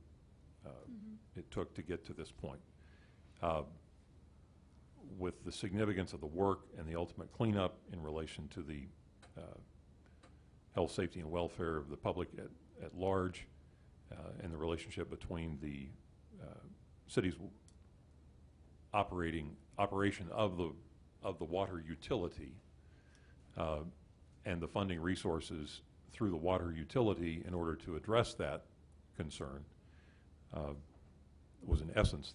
it took to get to this point. With the significance of the work and the ultimate cleanup in relation to the health, safety, and welfare of the public at large, and the relationship between the city's operation of the water utility and the funding resources through the water utility in order to address that concern was in essence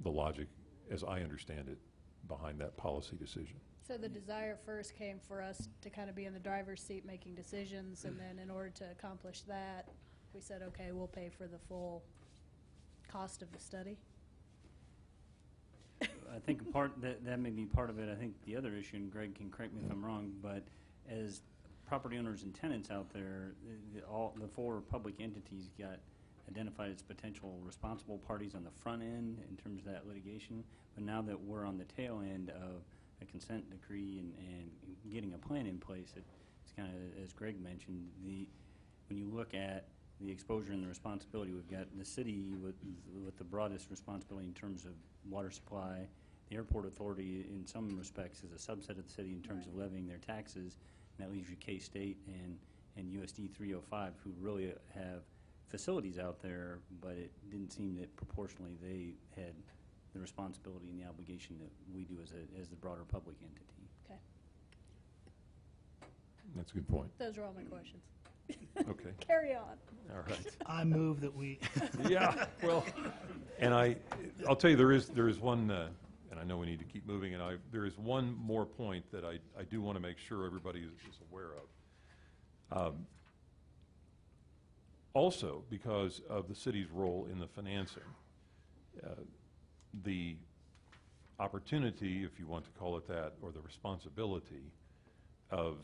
the logic, as I understand it, behind that policy decision. So the desire first came for us to kind of be in the driver's seat making decisions, and then in order to accomplish that, we said, okay, we'll pay for the full cost of the study? I think that may be part of it. I think the other issue, and Greg can correct me if I'm wrong, but as property owners and tenants out there, all the four public entities got identified as potential responsible parties on the front end in terms of that litigation. But now that we're on the tail end of a consent decree and getting a plan in place, it's kind of, as Greg mentioned, when you look at the exposure and the responsibility, we've got the city with the broadest responsibility in terms of water supply. The airport authority, in some respects, is a subset of the city in terms of levying their taxes. And that leaves you K-State and USD 305, who really have facilities out there, but it didn't seem that proportionally they had the responsibility and the obligation that we do as the broader public entity. Okay. That's a good point. Those are all my questions. Okay. Carry on. All right. I move that we. Yeah, well, and I'll tell you, there is one, and I know we need to keep moving, and there is one more point that I do want to make sure everybody is aware of. Also, because of the city's role in the financing, the opportunity, if you want to call it that, or the responsibility of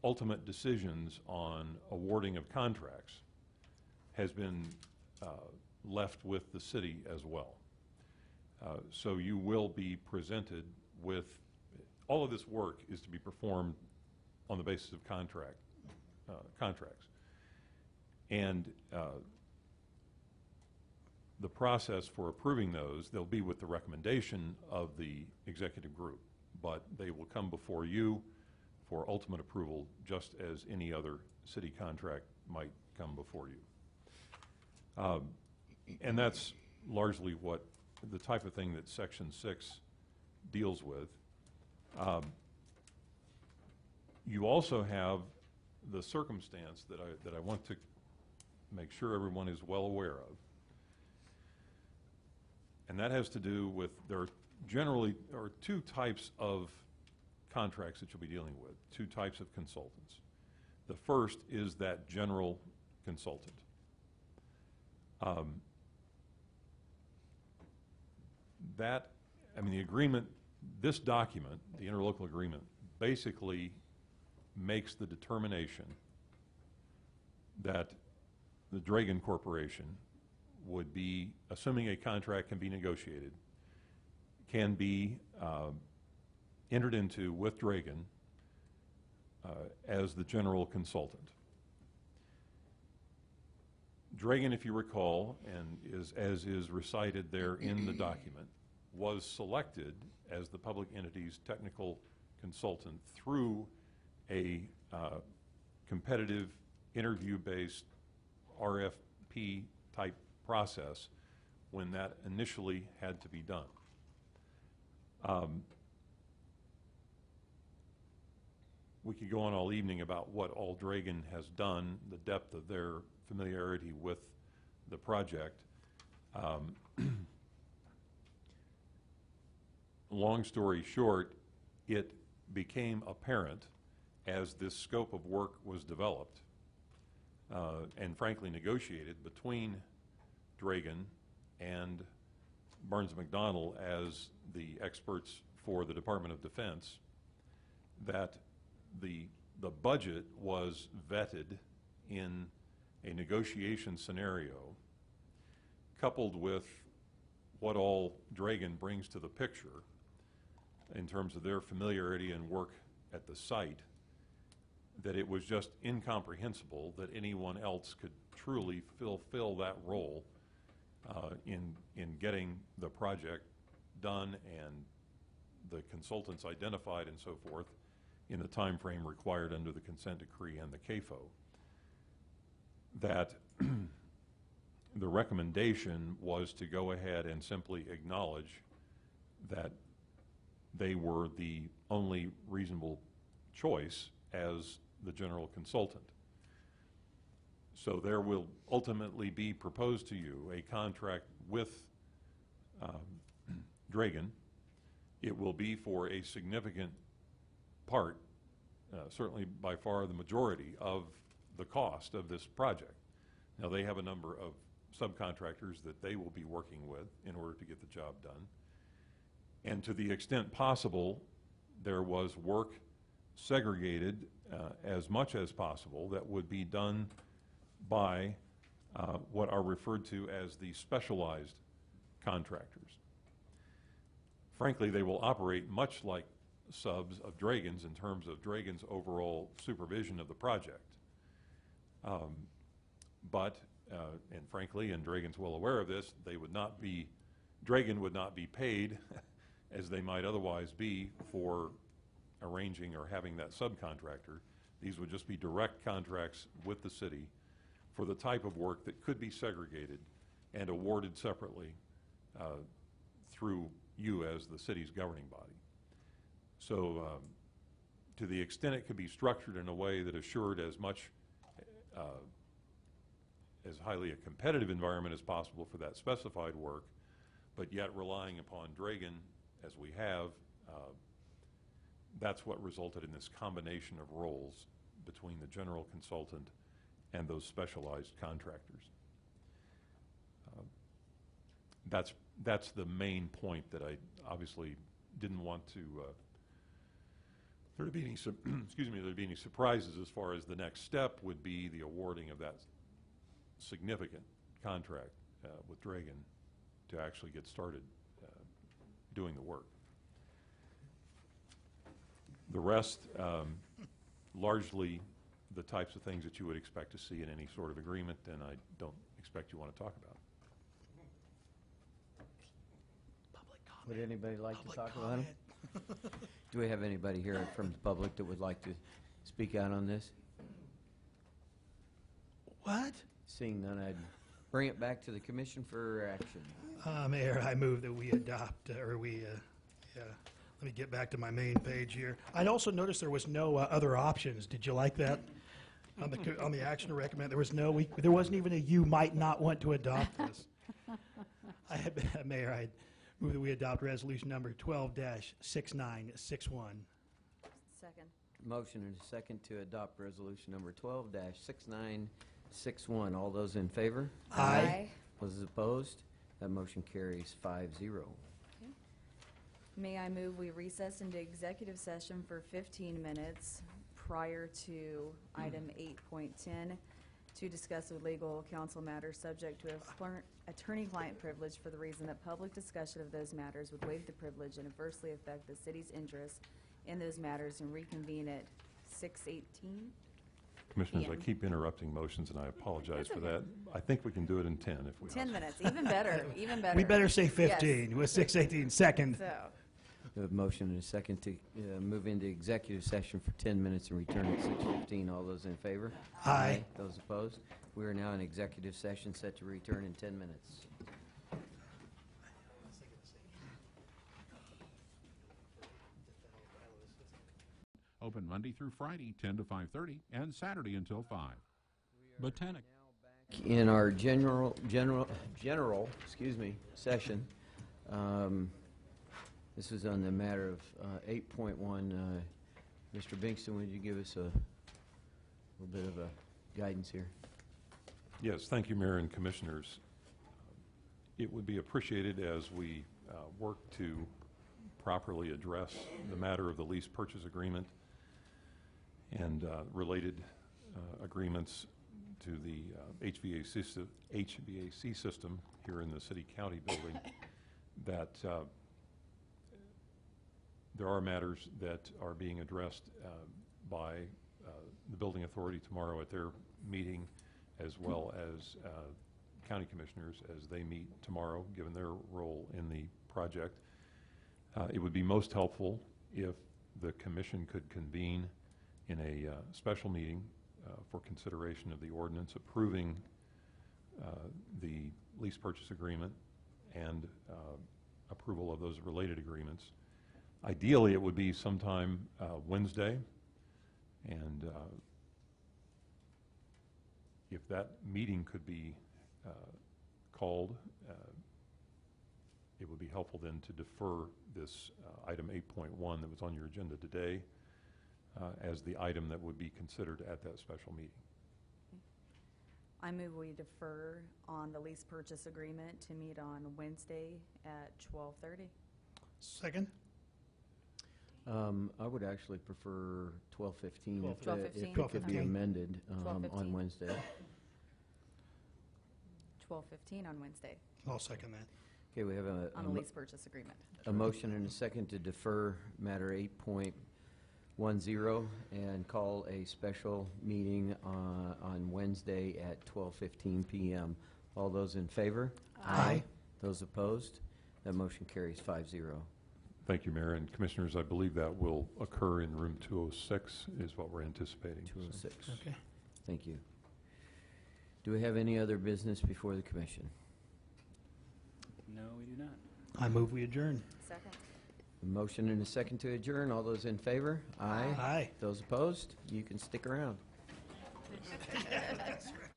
ultimate decisions on awarding of contracts has been left with the city as well. So you will be presented with, all of this work is to be performed on the basis of contracts. And the process for approving those, they'll be with the recommendation of the executive group, but they will come before you for ultimate approval, just as any other city contract might come before you. And that's largely what the type of thing that Section 6 deals with. You also have the circumstance that I want to make sure everyone is well aware of, and that has to do with, there are two types of contracts that you'll be dealing with, two types of consultants. The first is that general consultant. that, I mean, the agreement, this document, the interlocal agreement, basically makes the determination that the Dragon Corporation would be, assuming a contract can be negotiated, can be entered into with Dragon as the general consultant. Dragon, if you recall, and as is recited there in the document, was selected as the public entity's technical consultant through a competitive interview-based RFP type process when that initially had to be done. We could go on all evening about what all Dragon has done, the depth of their familiarity with the project. Long story short, it became apparent as this scope of work was developed and frankly negotiated between Dragon and Barnes & McDonnell as the experts for the Department of Defense, that the budget was vetted in a negotiation scenario, coupled with what all Dragon brings to the picture in terms of their familiarity and work at the site, that it was just incomprehensible that anyone else could truly fulfill that role in getting the project done and the consultants identified and so forth in the time frame required under the consent decree and the CAFO. That the recommendation was to go ahead and simply acknowledge that they were the only reasonable choice as the general consultant. So there will ultimately be proposed to you a contract with Dragon. It will be for a significant part, certainly by far the majority of the cost of this project. Now, they have a number of subcontractors that they will be working with in order to get the job done. And to the extent possible, there was work segregated as much as possible that would be done by what are referred to as the specialized contractors. Frankly, they will operate much like subs of Dragon's in terms of Dragon's overall supervision of the project. And frankly, and Dragon's well aware of this, Dragon would not be paid as they might otherwise be for arranging or having that subcontractor. These would just be direct contracts with the city for the type of work that could be segregated and awarded separately through you as the city's governing body. So to the extent it could be structured in a way that assured as much as highly a competitive environment as possible for that specified work, but yet relying upon Dragon as we have, that's what resulted in this combination of roles between the general consultant and those specialized contractors. That's the main point that I obviously didn't want to there to be any there to be any surprises as far as the next step would be the awarding of that significant contract with Dragon to actually get started doing the work. The rest, largely the types of things that you would expect to see in any sort of agreement, and I don't expect you want to talk about. Would anybody like to talk about it? Do we have anybody here from the public that would like to speak out on this? What? Seeing none, I'd bring it back to the commission for action. Mayor, I move that we adopt, let me get back to my main page here. I'd also noticed there was no other options. Did you like that? On the action to recommend, there wasn't even a you might not want to adopt this. Mayor, I move that we adopt resolution number 12-6961. Second. Motion and a second to adopt resolution number 12-6961. All those in favor? Aye. Those opposed? That motion carries 5-0. Okay. May I move we recess into executive session for 15 minutes prior to item 8.10 to discuss a legal counsel matter subject to attorney-client privilege for the reason that public discussion of those matters would waive the privilege and adversely affect the city's interest in those matters, and reconvene at 6:18. Commissioners, I PM. keep interrupting motions, and I apologize That's for okay. that. I think we can do it in 10 if we 10 want. minutes, even better, even better. We better say 15 with 6:18 second. So, We have a motion and a second to move into executive session for 10 minutes and return at 6:15. All those in favor? Aye. Those opposed? We are now in executive session, set to return in 10 minutes. Open Monday through Friday, 10 to 5:30, and Saturday until 5. Botanic. In our general session, this is on the matter of 8.1. Mr. Bingston, would you give us a little bit of a guidance here? Yes, thank you, Mayor and Commissioners. It would be appreciated as we work to properly address the matter of the lease purchase agreement and related agreements to the HVAC system here in the city-county building, that there are matters that are being addressed by the building authority tomorrow at their meeting, as well as county commissioners as they meet tomorrow, given their role in the project. It would be most helpful if the commission could convene in a special meeting for consideration of the ordinance approving the lease purchase agreement and approval of those related agreements. Ideally, it would be sometime Wednesday, and if that meeting could be called, it would be helpful then to defer this item 8.1 that was on your agenda today as the item that would be considered at that special meeting. I move we defer on the lease purchase agreement to meet on Wednesday at 12:30. Second? I would actually prefer 12:15 if 12:15? it could be 12:15. amended 12:15. on Wednesday. 12:15 on Wednesday I'll second that. Okay, we have on the lease purchase agreement. a motion and a second to defer matter 8.10 and call a special meeting on Wednesday at 12:15 p.m. All those in favor? Aye. Those opposed? That motion carries 5-0. Thank you, Mayor and Commissioners. I believe that will occur in room 206 is what we're anticipating. 206. Okay. Thank you. Do we have any other business before the commission? No, we do not. I move we adjourn. Second. A motion and a second to adjourn. All those in favor? Aye. Aye. Those opposed? You can stick around. That's right.